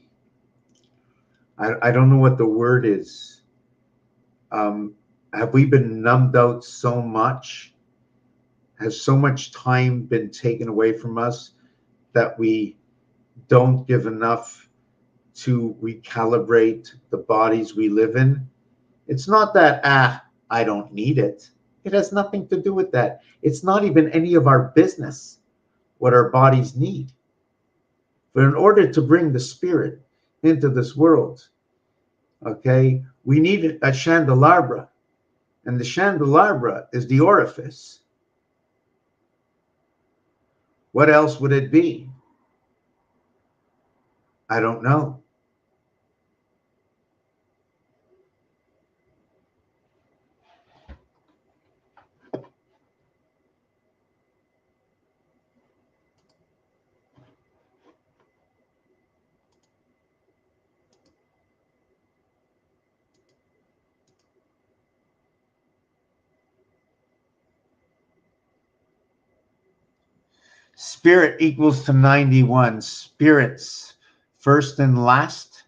I don't know what the word is, have we been numbed out so much? Has so much time been taken away from us that we don't give enough to recalibrate the bodies we live in? It's not that, I don't need it. It has nothing to do with that. It's not even any of our business what our bodies need. But in order to bring the spirit into this world, okay, we need a candelabra. And the candelabra is the orifice. What else would it be? I don't know. Spirit equals to 91. Spirits, first and last.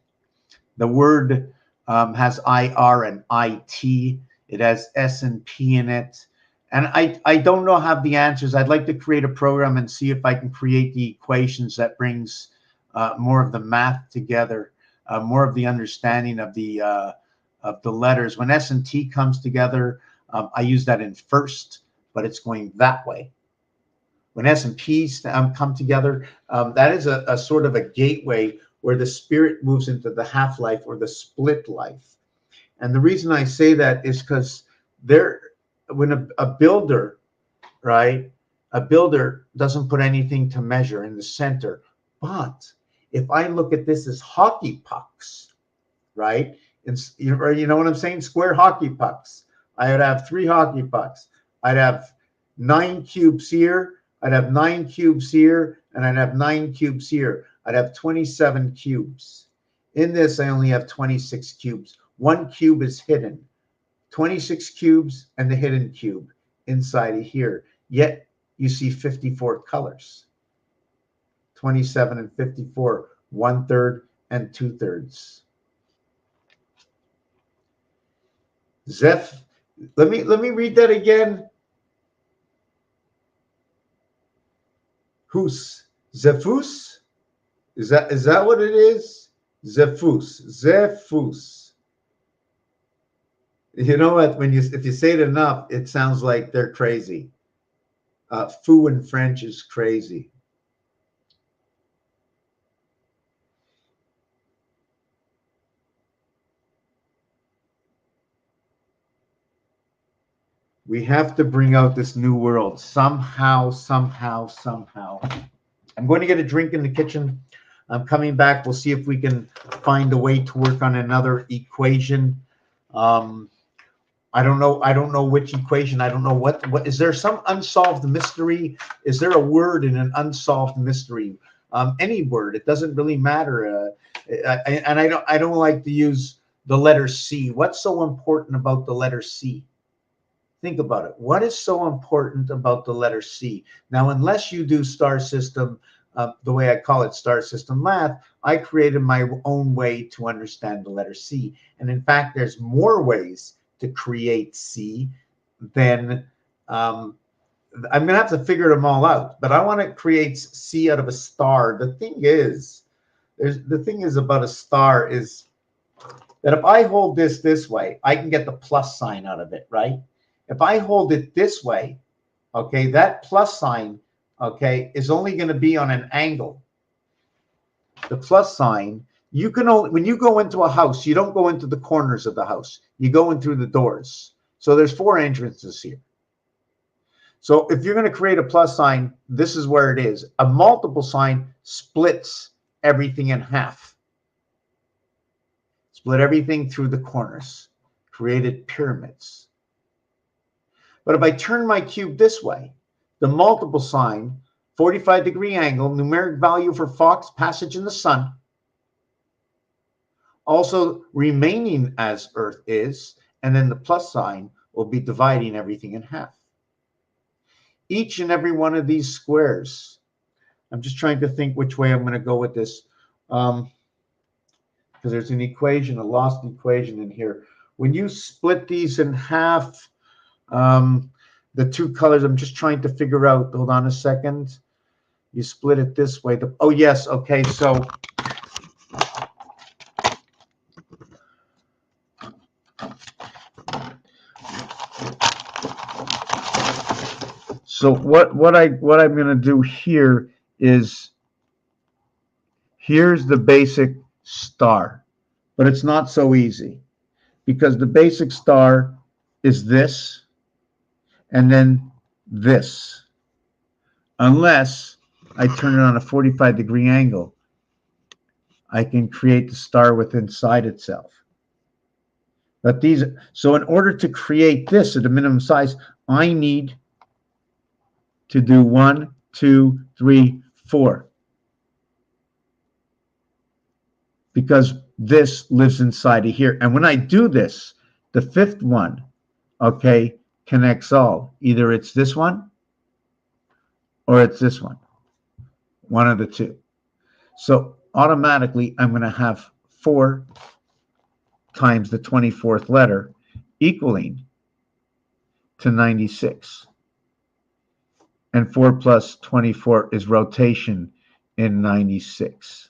The word has IR and IT. It has S and P in it. And I don't know have the answers. I'd like to create a program and see if I can create the equations that brings more of the math together, more of the understanding of the letters. When S and T comes together, I use that in first, but it's going that way. When S and P's come together, that is a sort of a gateway where the spirit moves into the half-life or the split life. And the reason I say that is because when a builder, right, a builder doesn't put anything to measure in the center. But if I look at this as hockey pucks, right, and you know what I'm saying? Square hockey pucks. I would have 3 hockey pucks. I'd have 9 cubes here. I'd have 9 cubes here, and I'd have 9 cubes here. I'd have 27 cubes. In this, I only have 26 cubes. 1 cube is hidden. 26 cubes and the hidden cube inside of here. Yet you see 54 colors. 27 and 54, 1/3 and 2/3. Zeph, let me read that again. Hus, Zephus? Is that what it is? Zephus. You know what? If you say it enough, it sounds like they're crazy. Fou in French is crazy. We have to bring out this new world somehow, somehow, somehow. I'm going to get a drink in the kitchen. I'm coming back. We'll see if we can find a way to work on another equation. I don't know. I don't know which equation. I don't know what is there some unsolved mystery? Is there a word in an unsolved mystery? Any word. It doesn't really matter. And I don't like to use the letter C. What's so important about the letter C? Think about it. What is so important about the letter C? Now, unless you do star system, the way I call it, star system math, I created my own way to understand the letter C. And in fact, there's more ways to create C than I'm going to have to figure them all out. But I want to create C out of a star. The thing is about a star is that if I hold this way, I can get the plus sign out of it, right? If I hold it this way, okay, that plus sign, okay, is only going to be on an angle. The plus sign, you can only, when you go into a house, you don't go into the corners of the house. You go in through the doors. So there's 4 entrances here. So if you're going to create a plus sign, this is where it is. A multiple sign splits everything in half. Split everything through the corners. Created pyramids. But if I turn my cube this way, the multiple sign, 45-degree angle, numeric value for Fox, passage in the sun, also remaining as Earth is, and then the plus sign will be dividing everything in half. Each and every one of these squares, I'm just trying to think which way I'm going to go with this, because there's an equation, a lost equation in here. When you split these in half, the 2 colors, I'm just trying to figure out, hold on a second. You split it this way. Oh, yes. Okay. So what I'm going to do here is, here's the basic star, but it's not so easy because the basic star is this and then this, unless I turn it on a 45-degree angle. I can create the star within inside itself. But these, so in order to create this at a minimum size, I need to do 1, 2, 3, 4. Because this lives inside of here. And when I do this, the 5th one, okay, connects all. Either it's this one or it's this one. One of the 2. So automatically, I'm going to have 4 times the 24th letter equaling to 96. And 4 plus 24 is rotation in 96.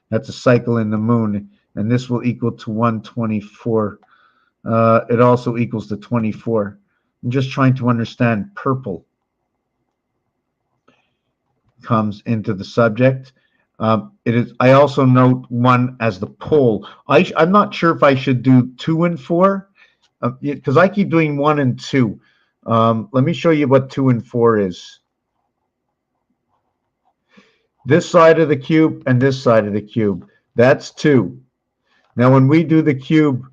That's a cycle in the moon, and this will equal to 124. It also equals to 24. I'm just trying to understand purple comes into the subject. It is. I also note 1 as the pole. I'm not sure if I should do 2 and 4 because I keep doing 1 and 2. Let me show you what 2 and 4 is. This side of the cube and this side of the cube. That's 2. Now, when we do the cube,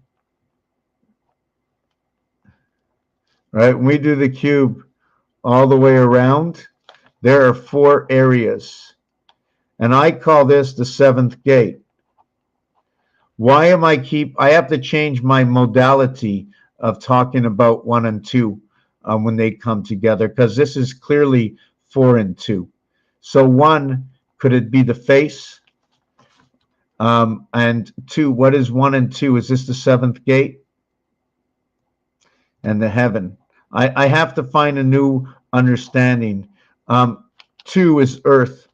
right, when we do the cube all the way around, there are 4 areas. And I call this the 7th gate. Why am I have to change my modality of talking about 1 and 2 when they come together, because this is clearly 4 and 2. So 1, could it be the face? And 2, what is 1 and 2? Is this the 7th gate? And the heaven. I have to find a new understanding. 2 is Earth.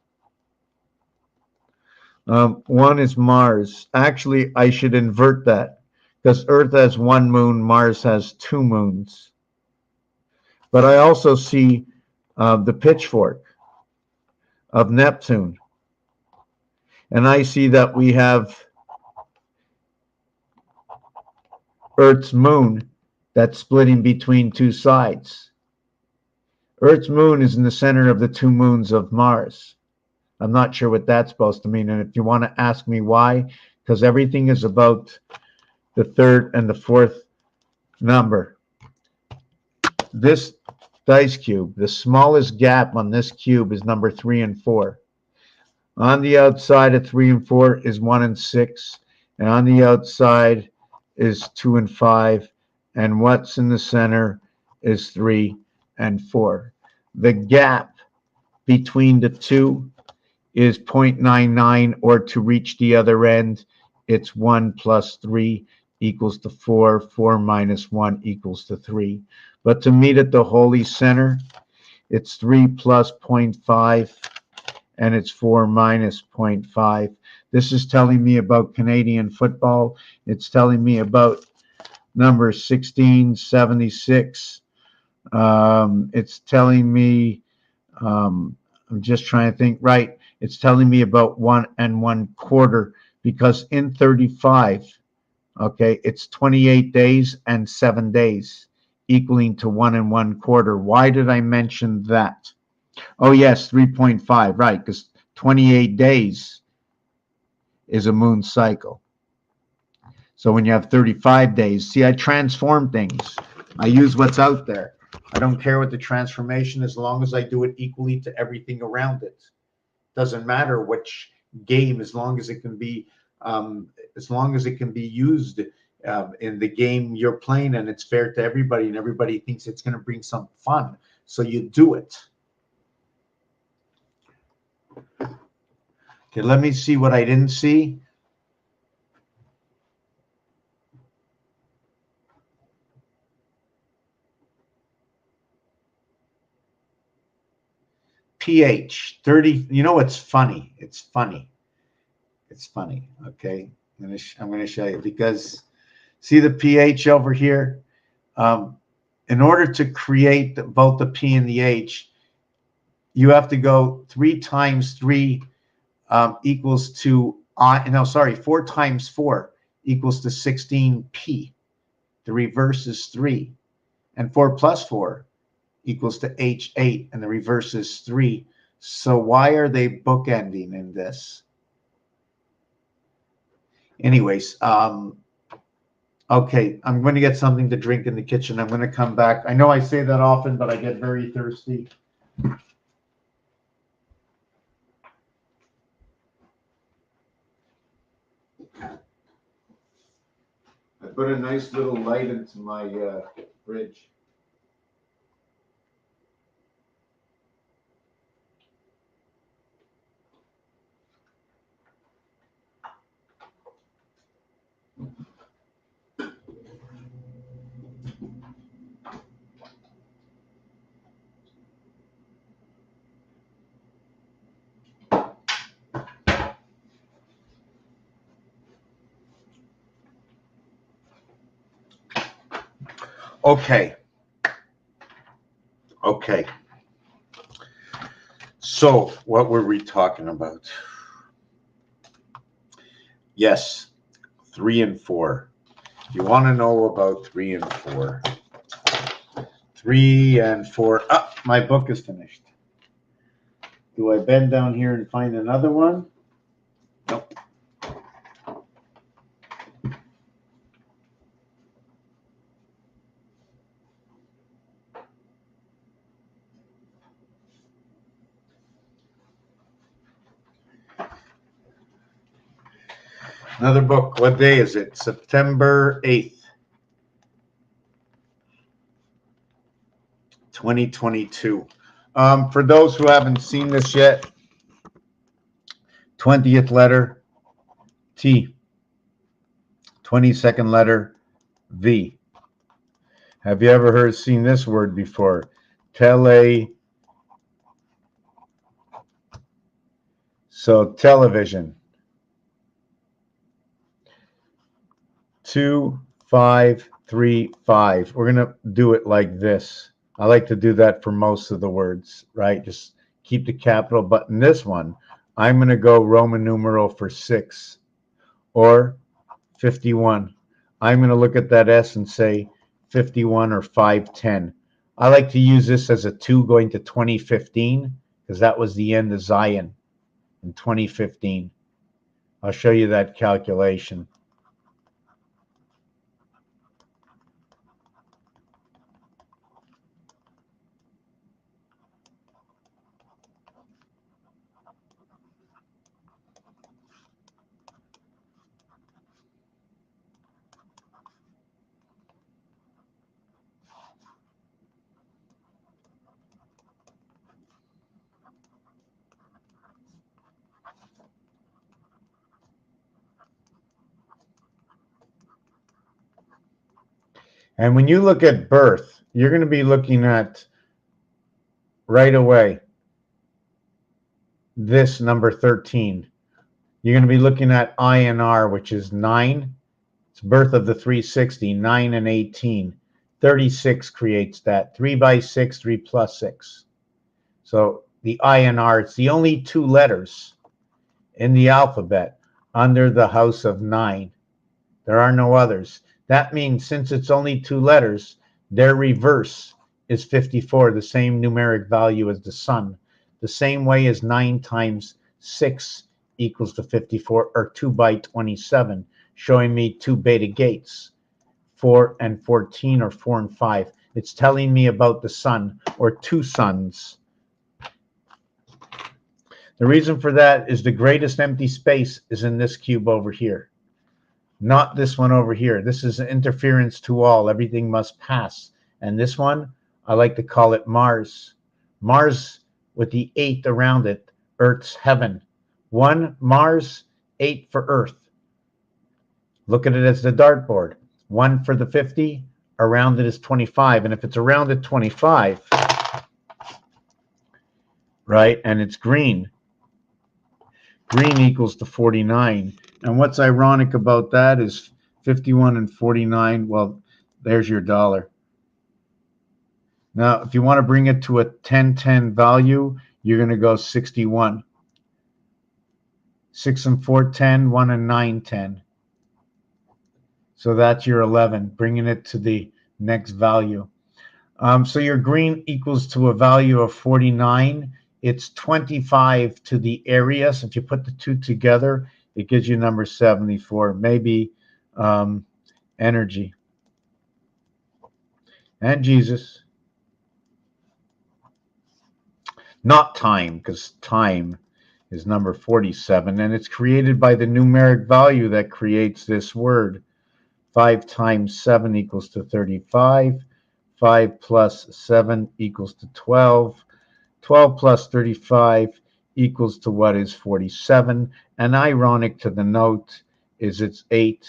1 is Mars. Actually, I should invert that because Earth has 1 moon, Mars has 2 moons. But I also see the pitchfork of Neptune. And I see that we have Earth's moon that's splitting between two sides. Earth's moon is in the center of the two moons of Mars. I'm not sure what that's supposed to mean. And if you want to ask me why, because everything is about the third and the fourth number. This dice cube, the smallest gap on this cube is number 3 and 4. On the outside of 3 and 4 is 1 and 6. And on the outside is 2 and 5. And what's in the center is 3 and 4. The gap between the two is 0.99, or to reach the other end, it's 1 plus 3 equals to 4. 4 minus 1 equals to 3. But to meet at the holy center, it's 3 plus 0.5, and it's 4 minus 0.5. This is telling me about Canadian football. It's telling me about number 1676. It's telling me, I'm just trying to think, right, it's telling me about 1 1/4, because in 35, okay, it's 28 days and 7 days, equaling to 1 1/4. Why did I mention that? Oh, yes, 3.5, right, because 28 days is a moon cycle. So when you have 35 days, see, I transform things. I use what's out there. I don't care what the transformation, as long as I do it equally to everything around it. Doesn't matter which game, as long as it can be used in the game you're playing, and it's fair to everybody, and everybody thinks it's going to bring some fun, so you do it. Okay, let me see what I didn't see. pH 30. You know, it's funny. It's funny. Okay, I'm going to show you, because see the pH over here. In order to create both the P and the H, you have to go 3 times 3 equals to 4 times 4 equals to 16P. The reverse is 3, and 4 plus 4 equals to H8, and the reverse is 3. So why are they bookending in this? Anyways, okay, I'm going to get something to drink in the kitchen. I'm going to come back. I know I say that often, but I get very thirsty. I put a nice little light into my fridge. Okay. So what were we talking about? Yes, 3 and 4. You want to know about 3 and 4. 3 and 4. My book is finished. Do I bend down here and find another one? Nope. Another book. What day is it? September 8th, 2022. For those who haven't seen this yet, 20th letter, T. 22nd letter, V. Have you ever seen this word before? So television. 2, 5, 3, 5. We're going to do it like this. I like to do that for most of the words, right? Just keep the capital. But in this one, I'm going to go Roman numeral for 6 or 51. I'm going to look at that S and say 51, or 510. I like to use this as a 2 going to 2015 because that was the end of Zion in 2015. I'll show you that calculation. And when you look at birth, you're going to be looking at right away this number 13. You're going to be looking at INR, which is 9. It's birth of the 360, 9 and 18. 36 creates that. 3 by 6, 3 plus 6. So the INR, it's the only 2 letters in the alphabet under the house of 9. There are no others. That means since it's only 2 letters, their reverse is 54, the same numeric value as the sun. The same way as 9 times 6 equals to 54, or 2 by 27, showing me 2 beta gates, 4 and 14, or 4 and 5. It's telling me about the sun, or 2 suns. The reason for that is the greatest empty space is in this cube over here. Not this one over here. This is an interference to all. Everything must pass. And this one, I like to call it Mars. Mars with the 8 around it, Earth's heaven. 1 Mars, 8 for Earth. Look at it as the dartboard. 1 for the 50, around it is 25. And if it's around at 25, right, and it's green, green equals to 49. And what's ironic about that is 51 and 49, well, there's your dollar. Now, if you want to bring it to a 10-10 value, you're going to go 61. 6 and 4, 10, 1 and 9, 10. So that's your 11, bringing it to the next value. So your green equals to a value of 49. It's 25 to the area. So if you put the 2 together, it gives you number 74, maybe energy. And Jesus. Not time, because time is number 47. And it's created by the numeric value that creates this word. 5 times 7 equals to 35. 5 plus 7 equals to 12. 12 plus 35 equals to what is 47. And ironic to the note is it's 8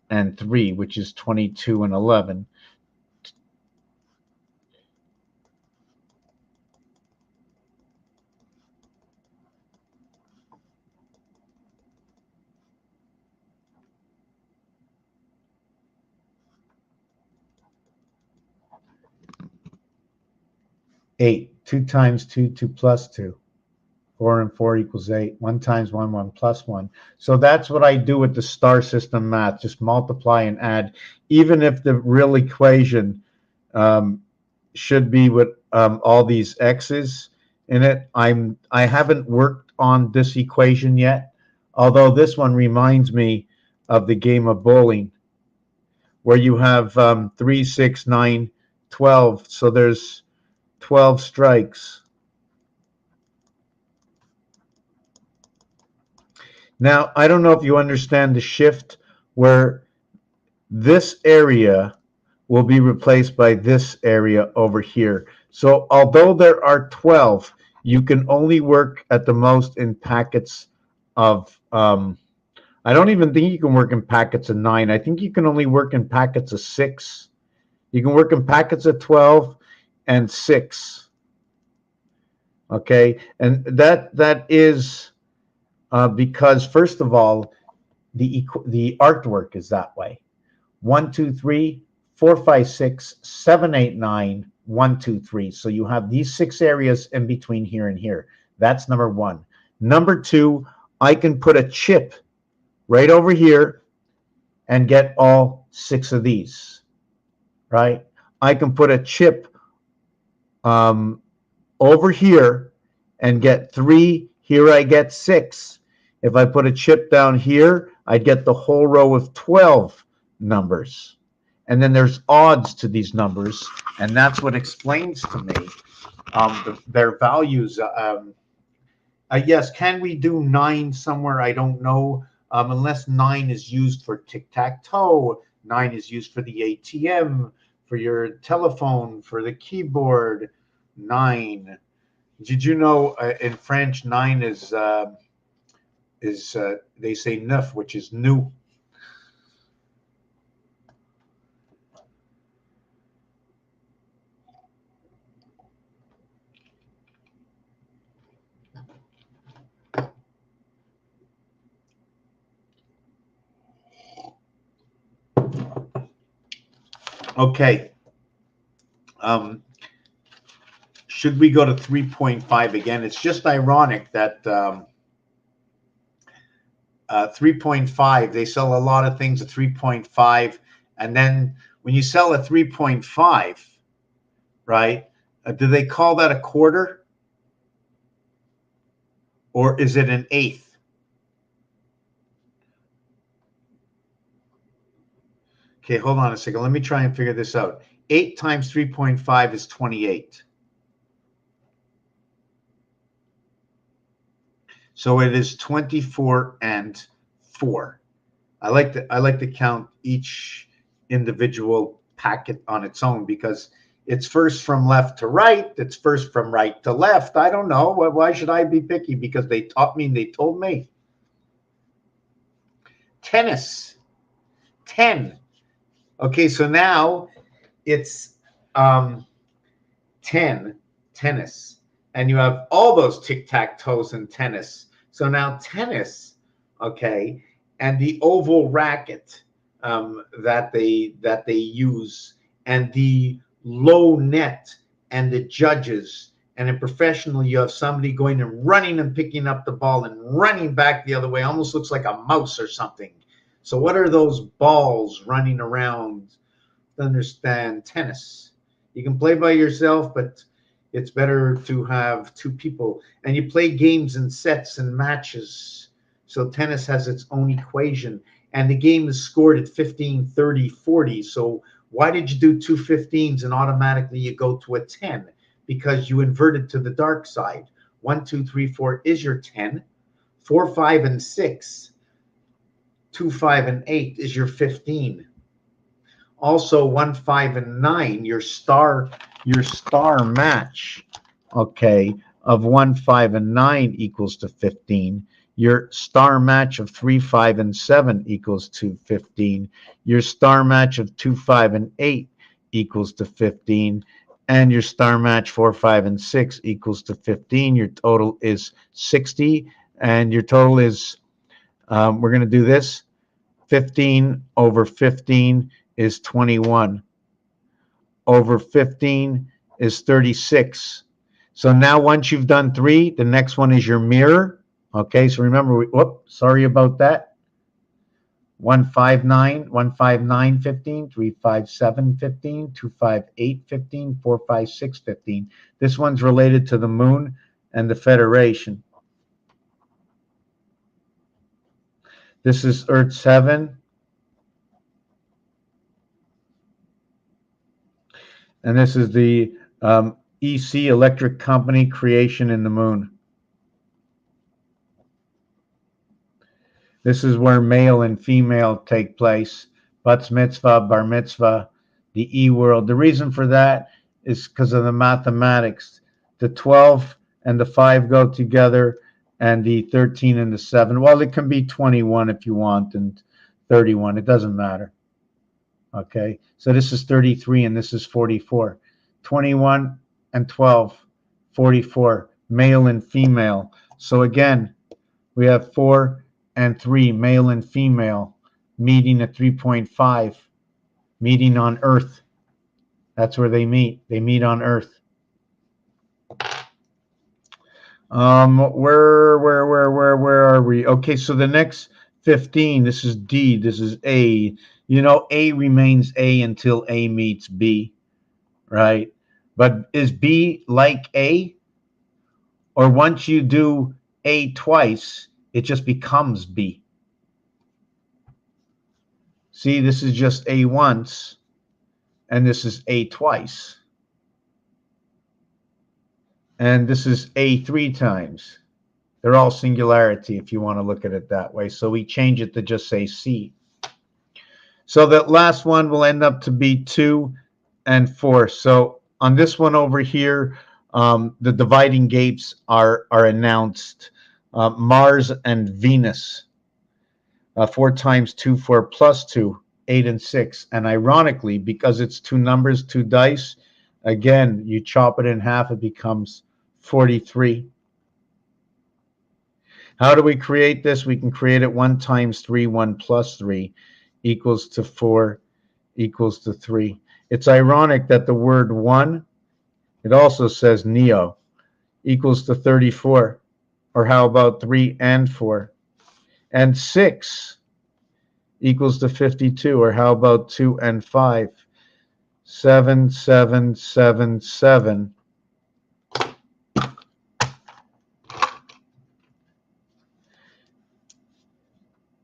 and 3, which is 22 and 11. Eight. 2 times 2, 2 plus 2. 4 and 4 equals 8. 1 times 1, 1 plus 1. So that's what I do with the star system math. Just multiply and add. Even if the real equation should be with all these x's in it, I haven't worked on this equation yet. Although this one reminds me of the game of bowling, where you have 3, 6, 9, 12. So there's 12 strikes. Now, I don't know if you understand the shift where this area will be replaced by this area over here. So although there are 12, you can only work at the most in packets of, I don't even think you can work in packets of 9. I think you can only work in packets of 6. You can work in packets of 12 and 6. Okay, and that is because, first of all, the artwork is that way. 1, 2, 3, 4, 5, 6, 7, 8, 9, 1, 2, 3. So you have these 6 areas in between here and here. That's number 1. Number 2, I can put a chip right over here and get all 6 of these. right? I can put a chip over here and get 3. Here I get 6. If I put a chip down here, I'd get the whole row of 12 numbers. And then there's odds to these numbers, and that's what explains to me their values. Yes, can we do 9 somewhere? I don't know. Unless 9 is used for tic-tac-toe, 9 is used for the ATM, for your telephone, for the keyboard. 9. Did you know in French 9 is they say neuf, which is new. Okay. Should we go to 3.5 again? It's just ironic that 3.5, they sell a lot of things at 3.5, and then when you sell a 3.5, right, do they call that a quarter, or is it an eighth? Okay, hold on a second. Let me try and figure this out. 8 times 3.5 is 28. So it is 24 and 4. I like to count each individual packet on its own because it's first from left to right. It's first from right to left. I don't know. Why should I be picky? Because they taught me and they told me. Tennis. 10. Okay, so now it's 10, tennis. And you have all those tic-tac-toes in tennis. So now tennis, okay, and the oval racket that they use, and the low net, and the judges, and in professional you have somebody going and running and picking up the ball and running back the other way, almost looks like a mouse or something. So what are those balls running around? To understand tennis, you can play by yourself, but it's better to have 2 people, and you play games and sets and matches. So tennis has its own equation, and the game is scored at 15, 30, 40. So why did you do 2 15s and automatically you go to a 10? Because you inverted to the dark side. 1, 2, 3, 4 is your 10. 4, 5, and 6. 2, 5, and 8 is your 15. Also 1, 5, and 9, your star match, okay, of 1, 5, and 9 equals to 15. Your star match of 3, 5, and 7 equals to 15. Your star match of 2, 5, and 8 equals to 15. And your star match 4, 5, and 6 equals to 15. Your total is 60. And your total is, we're going to do this, 15 over 15 is 21. Over 15 is 36. So now once you've done 3, the next one is your mirror. Okay, so remember, sorry about that. 159, 159, 15, 357, 15, 258, 15, 456, 15. This one's related to the moon and the Federation. This is Earth 7. And this is the EC, Electric Company, creation in the moon. This is where male and female take place. Bat mitzvah, bar mitzvah, the E world. The reason for that is because of the mathematics. The 12 and the 5 go together, and the 13 and the 7. Well, it can be 21 if you want, and 31. It doesn't matter. Okay, so this is 33 and this is 44. 21 and 12, 44, male and female. So again, we have 4 and 3, male and female, meeting at 3.5, meeting on Earth. That's where they meet. They meet on Earth. Where are we? Okay, so the next 15, this is D, this is A. You know, A remains A until A meets B, right? But is B like A? Or once you do A twice, it just becomes B. See, this is just A once, and this is A twice. And this is A 3 times. They're all singularity if you want to look at it that way. So we change it to just say C. So that last one will end up to be 2 and 4. So on this one over here, the dividing gates are announced. Mars and Venus. 4 times 2, 4 plus 2, 8 and 6. And ironically, because it's 2 numbers, 2 dice, again, you chop it in half, it becomes 43. How do we create this? We can create it 1 times 3, 1 plus 3 equals to 4 equals to 3. It's ironic that the word 1, it also says neo, equals to 34. Or how about 3 and 4? And 6 equals to 52. Or how about 2 and 5? 7, 7, 7, 7.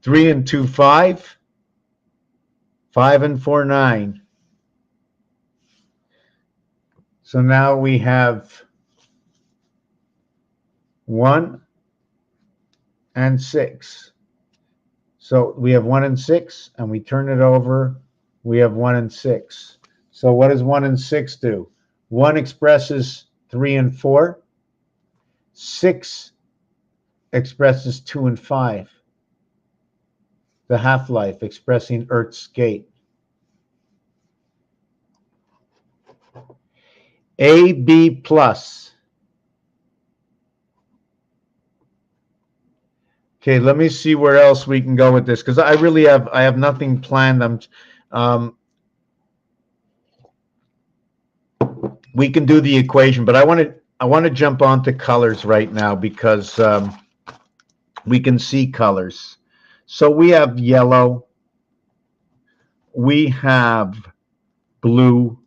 3 and 2, 5. 5 and 4, 9. So now we have 1 and 6. So we have 1 and 6, and we turn it over. We have 1 and 6. So what does 1 and 6 do? 1 expresses 3 and 4. 6 expresses 2 and 5. The half-life expressing Earth's gate. AB plus. Okay, let me see where else we can go with this, because I have nothing planned. We can do the equation, but I want to jump onto colors right now because we can see colors. So we have yellow, we have blue,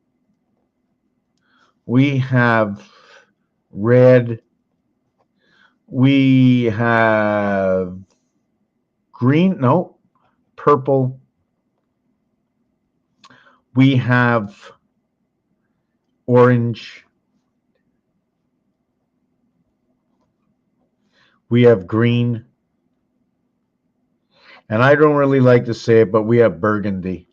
we have red, we have green, no, purple, we have orange, we have green, and I don't really like to say it, but we have burgundy.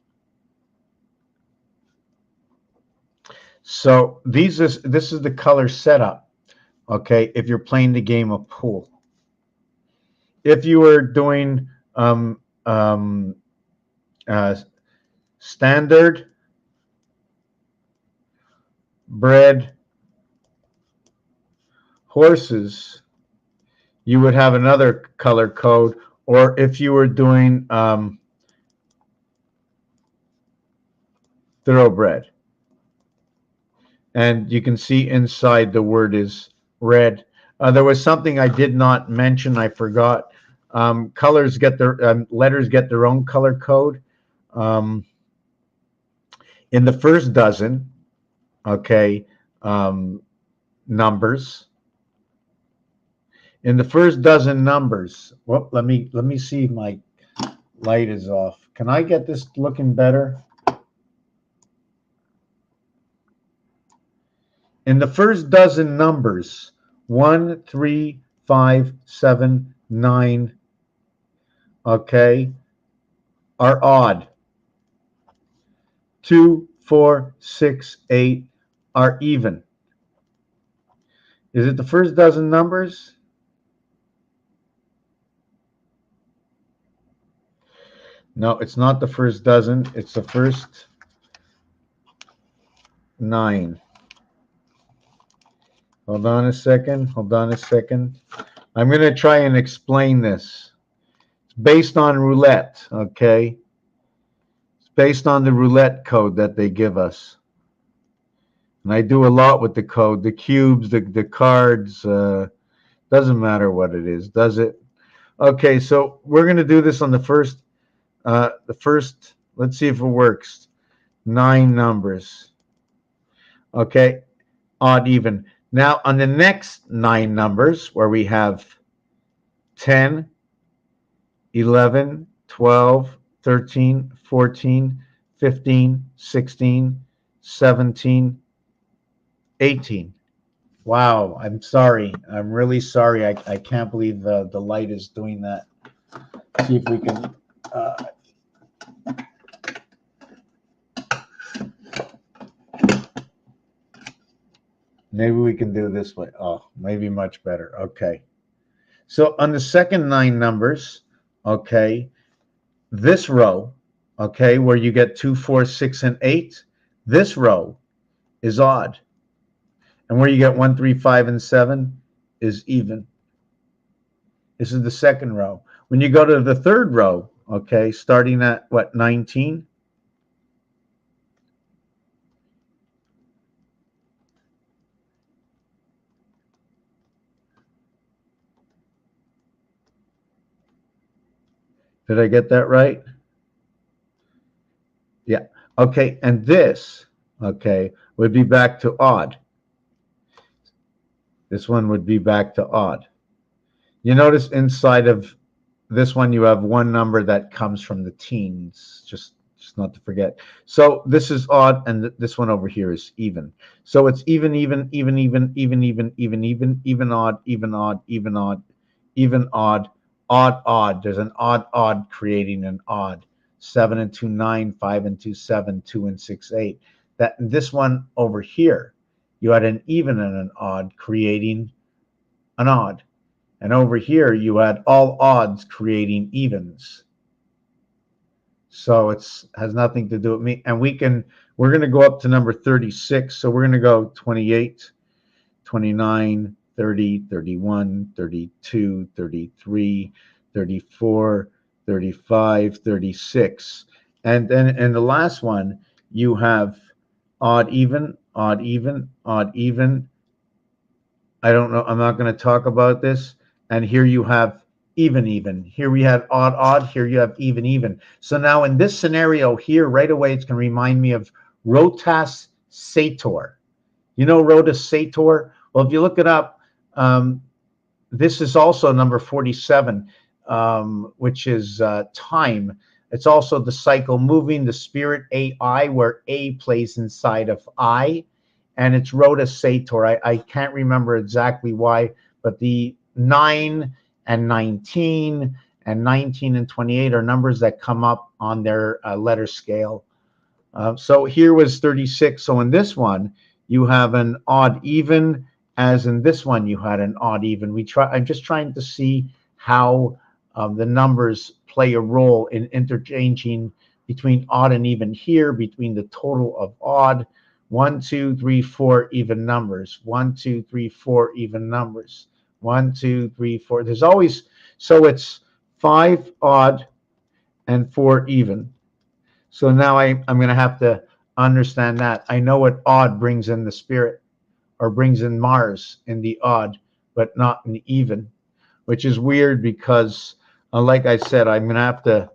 So this is the color setup, okay, if you're playing the game of pool. If you were doing standard, bread, horses, you would have another color code. Or if you were doing thoroughbred, and you can see inside the word is red. There was something I did not mention, I forgot. Colors get their letters get their own color code. In the first dozen, okay, numbers. In the first dozen numbers, well, let me see if my light is off. Can I get this looking better? In the first dozen numbers, 1, 3, 5, 7, 9, okay, are odd. 2, 4, 6, 8 are even. Is it the first dozen numbers? No, it's not the first dozen. It's the first 9. Hold on a second. Hold on a second. I'm going to try and explain this. It's based on roulette, okay? It's based on the roulette code that they give us. And I do a lot with the code. The cubes, the cards, doesn't matter what it is, does it? Okay, so we're going to do this on the first, let's see if it works. 9 numbers. Okay, odd, even. Now, on the next 9 numbers, where we have 10, 11, 12, 13, 14, 15, 16, 17, 18. Wow, I'm sorry. I'm really sorry. I can't believe the light is doing that. See if we can. Uh, maybe we can do this way. Oh, maybe much better. Okay. So on the second 9 numbers, okay, this row, okay, where you get 2, 4, 6, and 8, this row is odd. And where you get 1, 3, 5, and 7 is even. This is the second row. When you go to the third row, okay, starting at what, 19? Did I get that right? Yeah. Okay, and this, okay, would be back to odd. This one would be back to odd. You notice inside of this one, you have one number that comes from the teens, just not to forget. So this is odd, and this one over here is even. So it's even, even, odd, even, odd, even, odd, even, odd, odd, odd. There's an odd, odd creating an odd. 7 and 2, 9, 5 and 2, 7, 2 and 6, 8. That this one over here, you had an even and an odd creating an odd. And over here, you had all odds creating evens. So it's has nothing to do with me. And we're going to go up to number 36. So we're going to go 28, 29, 30, 31, 32, 33, 34, 35, 36. And then in the last one, you have odd, even, odd, even, odd, even. I don't know. I'm not going to talk about this. And here you have even, even. Here we had odd, odd. Here you have even, even. So now in this scenario here, right away, it's going to remind me of rotas sator. You know rotas sator? Well, if you look it up, this is also number 47, which is time. It's also the cycle moving, the spirit AI, where A plays inside of I, and it's Rota Sator. I can't remember exactly why, but the 9 and 19 and 19 and 28 are numbers that come up on their letter scale. So here was 36. So in this one, you have an odd even, as in this one you had an odd even. I'm just trying to see how the numbers play a role in interchanging between odd and even here, between the total of odd. 1, 2, 3, 4 even numbers. 1, 2, 3, 4 even numbers. 1, 2, 3, 4. There's always, so it's 5 odd and 4 even. So now I'm going to have to understand that. I know what odd brings in the spirit, or brings in Mars in the odd, but not in the even, which is weird because, like I said, I'm going to have to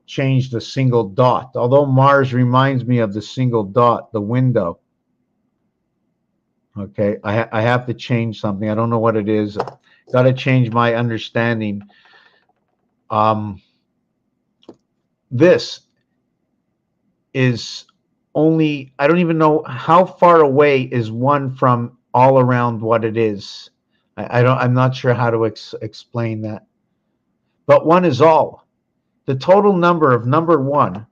change the single dot. Although Mars reminds me of the single dot, the window. Okay, I have to change something. I don't know what it is. Got to change my understanding. This is only, I don't even know how far away is one from all around what it is. I'm not sure how to explain that. But one is all. The total number of number one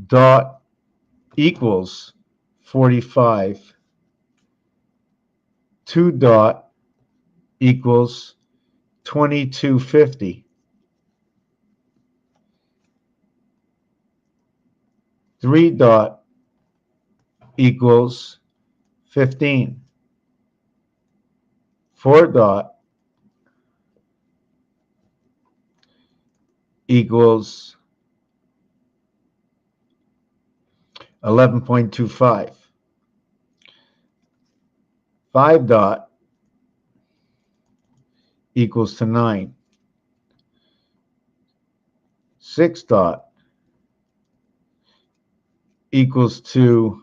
dot equals 45. 2 dot equals 2250. 3 dot equals 15. 4 dot equals 11.25. 5 dot equals to 9. 6 dot equals to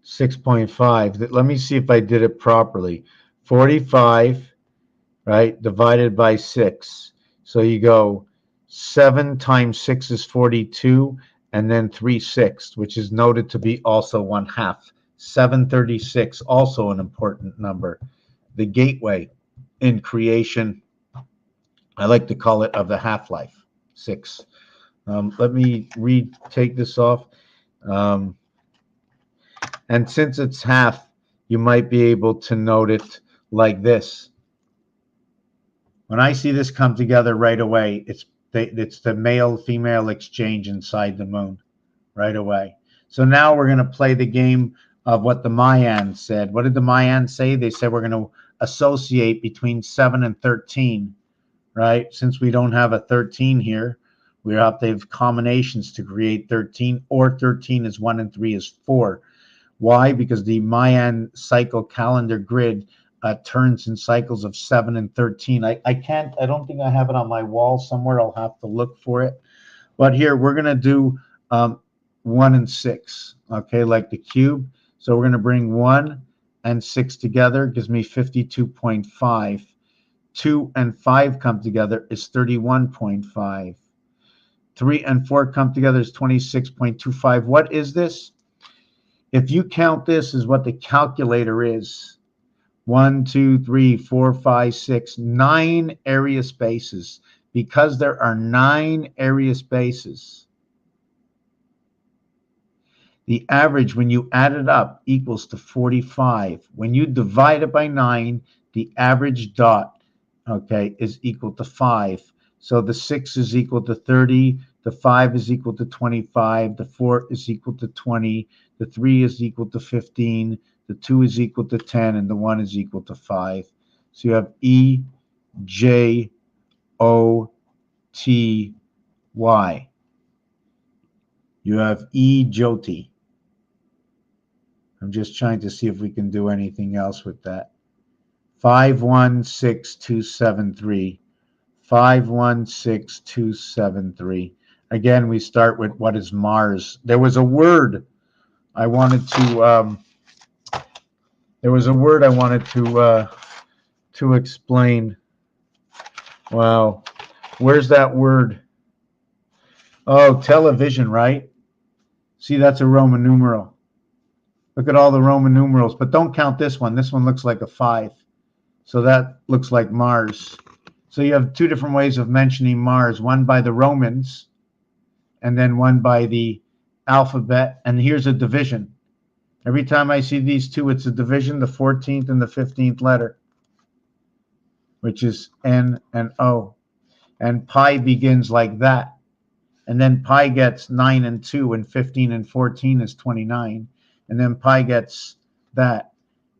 6.5. Let me see if I did it properly. 45, right, divided by 6. So you go 7 times 6 is 42, and then 3/6, which is noted to be also 1/2. 736, also an important number. The gateway in creation, I like to call it, of the half-life, 6. Let me take this off. And since it's half, you might be able to note it like this. When I see this come together right away, it's the male-female exchange inside the moon right away. So now we're going to play the game of what the Mayans said. What did the Mayans say? They said we're going to associate between 7 and 13, right? Since we don't have a 13 here, we have to have combinations to create 13, or 13 is 1 and 3 is 4. Why? Because the Mayan cycle calendar grid turns in cycles of 7 and 13. I don't think I have it on my wall somewhere. I'll have to look for it. But here, we're going to do 1 and 6, okay, like the cube. So we're going to bring 1 and 6 together, gives me 52.5. 2 and 5 come together is 31.5. 3 and 4 come together is 26.25. What is this? If you count this as what the calculator is, 1, 2, 3, 4, 5, 6, 9 area spaces. Because there are 9 area spaces, the average, when you add it up, equals to 45. When you divide it by 9, the average dot, okay, is equal to 5. So the 6 is equal to 30, the 5 is equal to 25, the 4 is equal to 20, the 3 is equal to 15, the 2 is equal to 10, and the 1 is equal to 5. So you have E, J, O, T, Y. You have E, Joti. I'm just trying to see if we can do anything else with that. 516273. 516273. Again, we start with what is Mars. There was a word I wanted to to explain. Wow. Where's that word? Oh, television, right? See, that's a Roman numeral. Look at all the Roman numerals, but don't count this one. This one looks like a 5. So that looks like Mars. So you have 2 different ways of mentioning Mars, one by the Romans and then one by the alphabet. And here's a division. Every time I see these 2, it's a division, the 14th and the 15th letter, which is N and O. And pi begins like that. And then pi gets 9 and 2, and 15 and 14 is 29. And then pi gets that.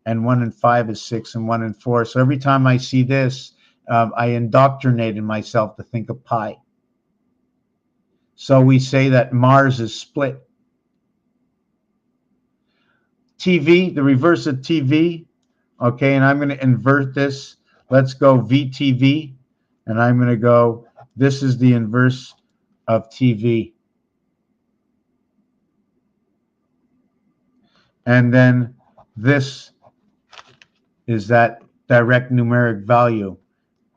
And 1 and 5 is 6, and 1 and 4. So every time I see this, I indoctrinated myself to think of pi. So we say that Mars is split. TV, the reverse of TV, okay, and I'm going to invert this. Let's go VTV, and I'm going to go, this is the inverse of TV. And then this is that direct numeric value.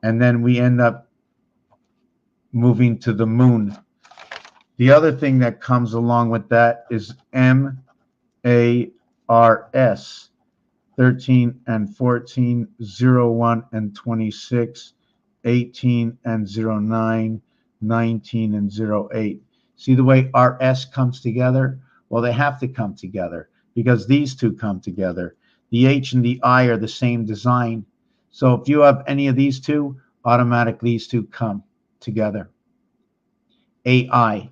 And then we end up moving to the moon. The other thing that comes along with that is MARS, 13 and 14, 01 and 26, 18 and 09, 19 and 08. See the way RS comes together? Well, they have to come together because these 2 come together. The H and the I are the same design. So if you have any of these 2, automatically these 2 come together. AI,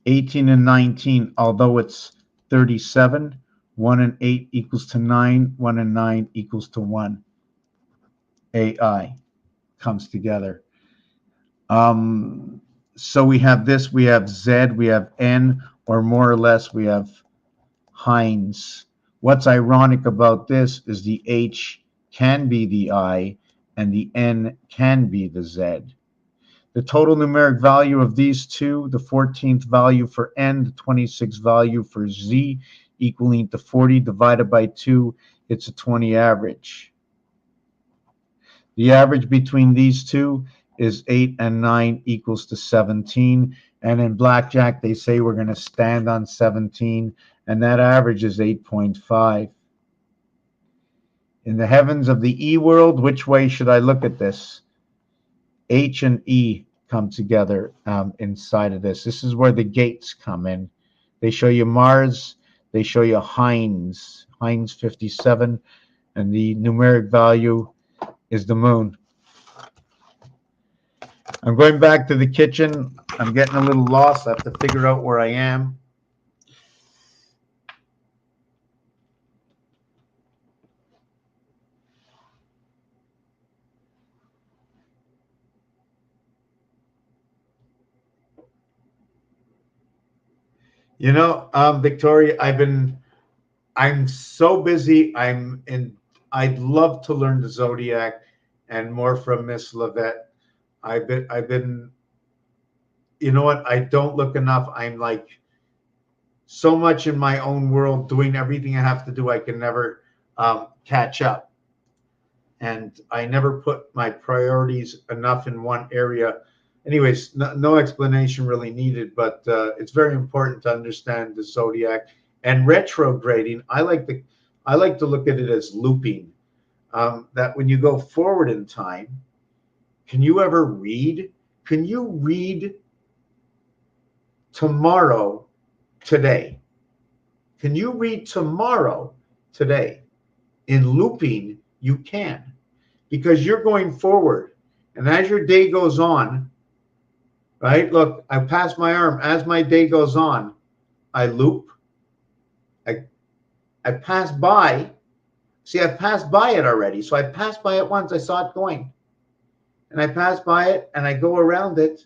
18 and 19, although it's 37, 1 and 8 equals to 9, 1 and 9 equals to 1. AI comes together. So we have this, we have Z, we have N, or more or less we have Heinz. What's ironic about this is the H can be the I and the N can be the Z. The total numeric value of these two, the 14th value for N, the 26th value for Z, equaling to 40 divided by 2, it's a 20 average. The average between these two is 8 and 9 equals to 17. And in blackjack, they say we're going to stand on 17, and that average is 8.5. In the heavens of the E world, which way should I look at this? H and E come together inside of this. This is where the gates come in. They show you Mars, they show you Heinz 57, and the numeric value is the moon. I'm going back to the kitchen. I'm getting a little lost. I have to figure out where I am. You know, Victoria, I'm so busy. I'd love to learn the zodiac and more from Miss Levette. I've been, you know what? I don't look enough. I'm like so much in my own world, doing everything I have to do. I can never catch up. And I never put my priorities enough in one area. Anyways, no explanation really needed, but it's very important to understand the zodiac and retrograding. I like to look at it as looping. That when you go forward in time, can you ever read? Can you read tomorrow today? Can you read tomorrow today? In looping, you can, because you're going forward. And as your day goes on, right? Look, I pass my arm. As my day goes on, I loop. I pass by. See, I passed by it already. So I passed by it once. I saw it going. And I pass by it and I go around it.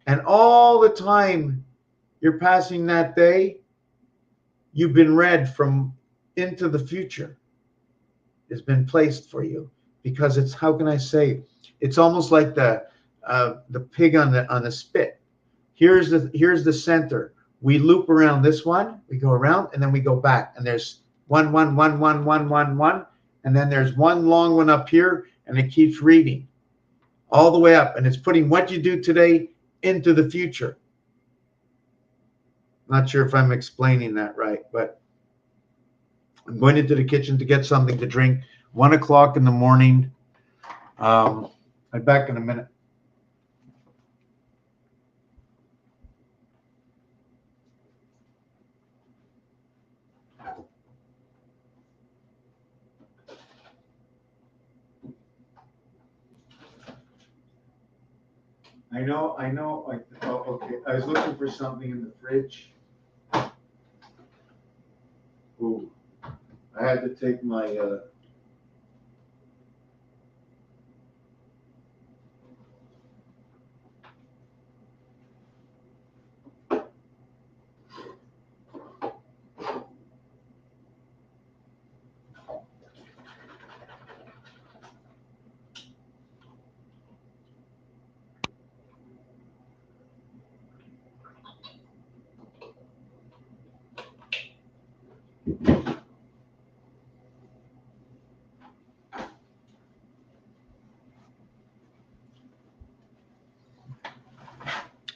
And all the time you're passing that day, you've been read from into the future. It's been placed for you, because it's, how can I say, it's almost like the pig on the spit. Here's the center. We loop around this one, we go around, and then we go back. And there's one, and then there's one long one up here, and it keeps reading all the way up, and it's putting what you do today into the future. Not sure if I'm explaining that right, but I'm going into the kitchen to get something to drink. 1 o'clock in the morning. I'm back in a minute. I know. Oh, okay. I was looking for something in the fridge. Ooh, I had to take my.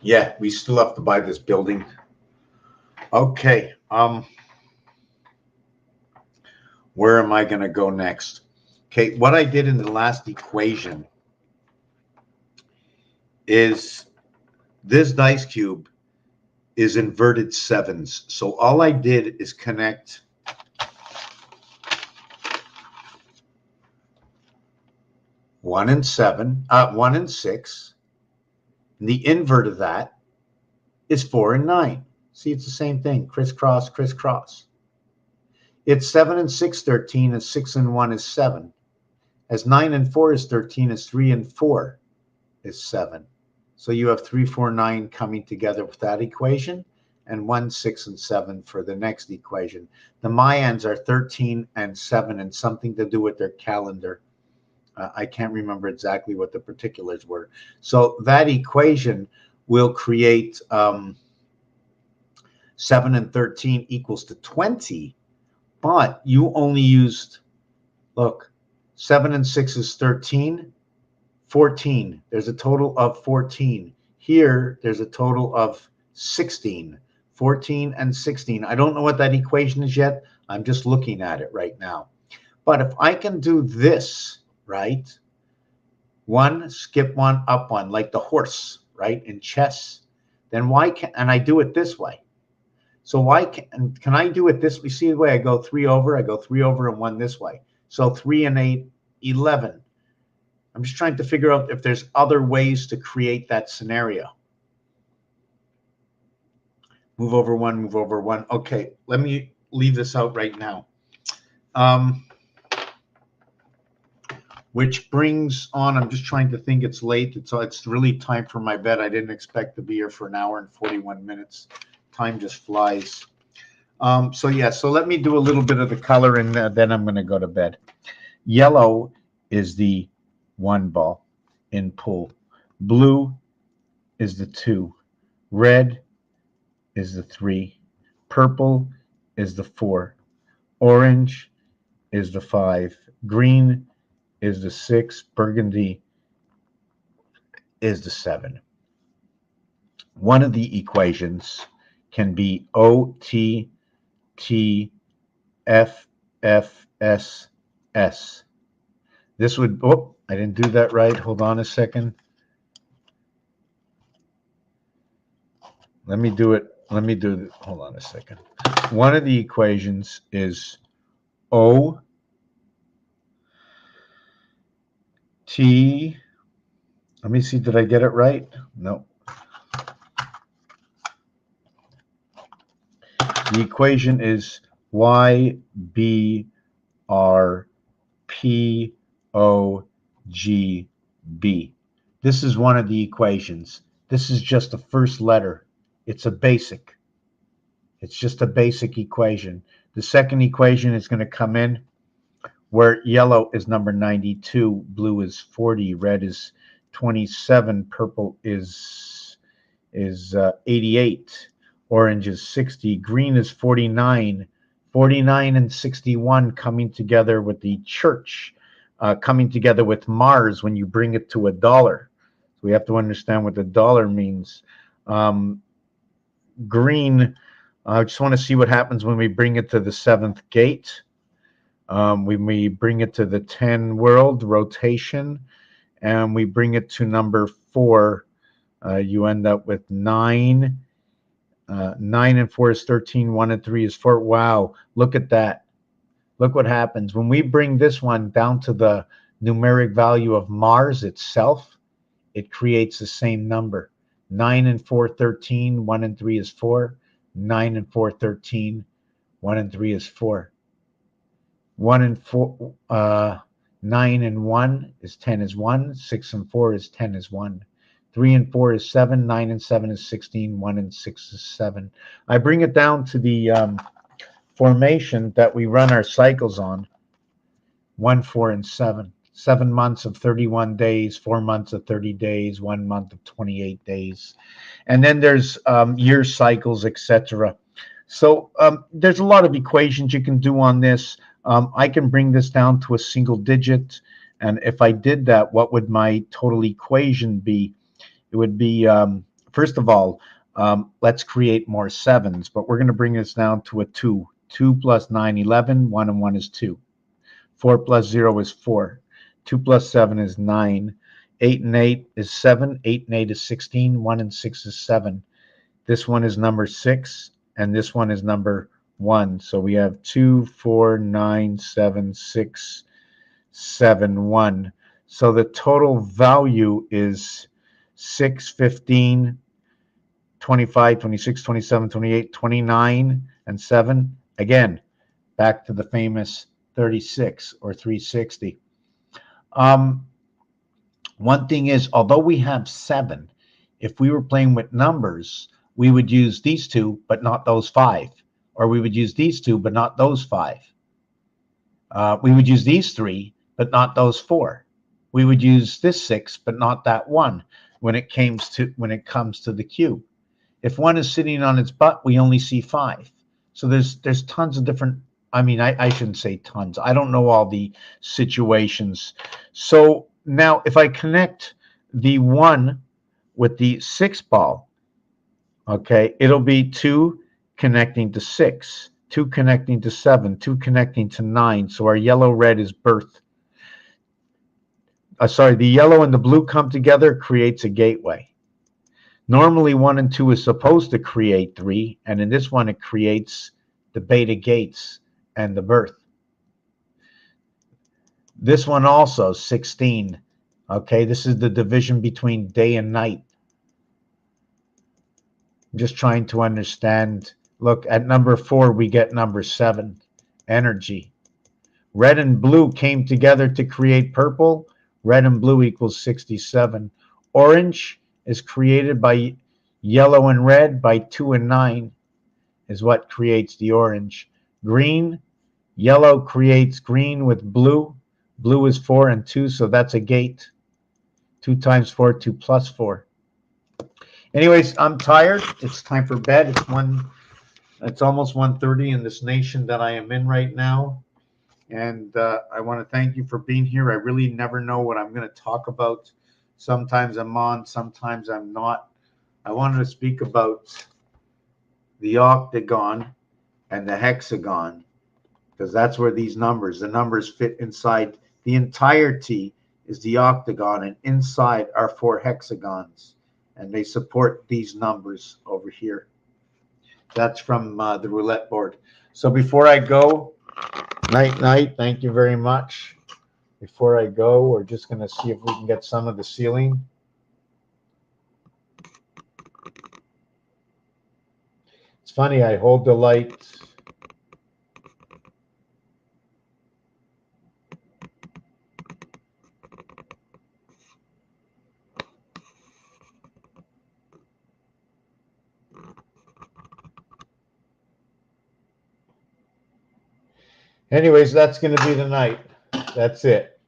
Yeah, we still have to buy this building. Okay. Where am I going to go next? Okay, what I did in the last equation is this dice cube is inverted sevens. So all I did is connect one and 6. And the invert of that is 4 and 9. See, it's the same thing. Crisscross, crisscross. It's 7 and 6, 13, and 6 and 1 is 7. As 9 and 4 is 13, as 3 and 4 is 7. So you have 3, 4, 9 coming together with that equation, and 1, 6, and 7 for the next equation. The Mayans are 13 and 7, and something to do with their calendar. I can't remember exactly what the particulars were. So that equation will create 7 and 13 equals to 20, but you only used, look, 7 and 6 is 13, 14. There's a total of 14. Here, there's a total of 16. 14 and 16. I don't know what that equation is yet. I'm just looking at it right now. But if I can do this, right? 1, skip 1, up 1, like the horse, right, in chess, then why can't, and I do it this way. So why can I do it this way? See the way I go 3 over, and 1 this way. So 3 and 8, 11. I'm just trying to figure out if there's other ways to create that scenario. Move over 1, move over 1. Okay, let me leave this out right now. Which brings on, I'm just trying to think, it's late. It's really time for my bed. I didn't expect to be here for an hour and 41 minutes. Time just flies. So let me do a little bit of the color, and then I'm going to go to bed. Yellow is the 1 ball in pool. Blue is the 2. Red is the 3. Purple is the 4. Orange is the 5. Green is the 6. Burgundy is the 7. One of the equations can be O, T, T, F, F, S, S. This would, oh, I didn't do that right. Hold on a second. Let me do it. Hold on a second. One of the equations is O, T, let me see, did I get it right? No. The equation is Y, B, R, P, O, G, B. This is one of the equations. This is just the first letter. It's just a basic equation. The second equation is going to come in where yellow is number 92, blue is 40, red is 27, purple is 88, orange is 60, green is 49, 49 and 61 coming together with the church, coming together with Mars when you bring it to $1. So we have to understand what the dollar means. Green, I just want to see what happens when we bring it to the 7th gate. When we bring it to the 10 world rotation, and we bring it to number 4, you end up with 9. 9 and 4 is 13. 1 and 3 is 4. Wow, look at that. Look what happens when we bring this one down to the numeric value of Mars itself. It creates the same number. 9 and 4, 13. 1 and 3 is 4. 9 and 4, 13. 1 and 3 is 4. 1 and 4, 9 and 1 is 10 is 1. 6 and 4 is 10 is 1. 3 and 4 is 7. 9 and 7 is 16. 1 and 6 is 7. I bring it down to the formation that we run our cycles on. 1, 4, and 7. 7 months of 31 days, 4 months of 30 days, 1 month of 28 days. And then there's year cycles, etc. So there's a lot of equations you can do on this. I can bring this down to a single digit. And if I did that, what would my total equation be? It would be, first of all, let's create more 7s, but we're going to bring this down to a 2. 2 plus 9, 11. 1 and 1 is 2. 4 plus 0 is 4. 2 plus 7 is 9. 8 and 8 is 7. 8 and 8 is 16. 1 and 6 is 7. This one is number 6, and this one is number 1. So we have 2, 4, 9, 7, 6, 7, 1. So the total value is 6, 15, 25, 26, 27, 28, 29, and 7. Again, back to the famous 36 or 360. One thing is, although we have 7, If we were playing with numbers, we would use these two, but not those five. Or we would use these two, but not those five. We would use these three, but not those four. We would use this six, but not that one when it comes to the cube. If one is sitting on its butt, we only see five. So there's tons of different, I shouldn't say tons. I don't know all the situations. So now if I connect the 1 with the 6 ball, okay, it'll be 2 connecting to 6, 2 connecting to 7, 2 connecting to 9. So our yellow-red is birth. The yellow and the blue come together, creates a gateway. Normally 1 and 2 is supposed to create 3, and in this one it creates the beta gates and the birth. This one also, 16. Okay, this is the division between day and night. I'm just trying to understand. Look, at number 4, we get number 7, energy. Red and blue came together to create purple. Red and blue equals 67. Orange is created by yellow and red by 2 and 9 is what creates the orange. Green, yellow creates green with blue. Blue is 4 and 2, so that's a gate. 2 times 4, 2 plus 4. Anyways, I'm tired. It's time for bed. It's almost 1:30 in this nation that I am in right now. And I want to thank you for being here. I really never know what I'm going to talk about. Sometimes I'm on, sometimes I'm not. I wanted to speak about the octagon and the hexagon, because that's where the numbers fit inside. The entirety is the octagon, and inside are 4 hexagons, and they support these numbers over here. That's from the roulette board. So before I go, night, thank you very much. Before I go, we're just going to see if we can get some of the ceiling. It's funny, I hold the light. Anyways, that's going to be the night. That's it.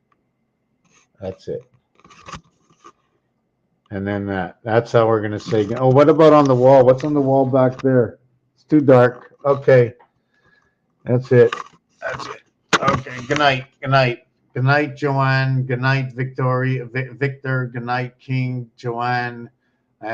And then that's how we're going to say. Oh, what about on the wall? What's on the wall back there? It's too dark. Okay. That's it. Okay. Good night. Good night, Joanne. Good night, Victor. Good night, King, Joanne. And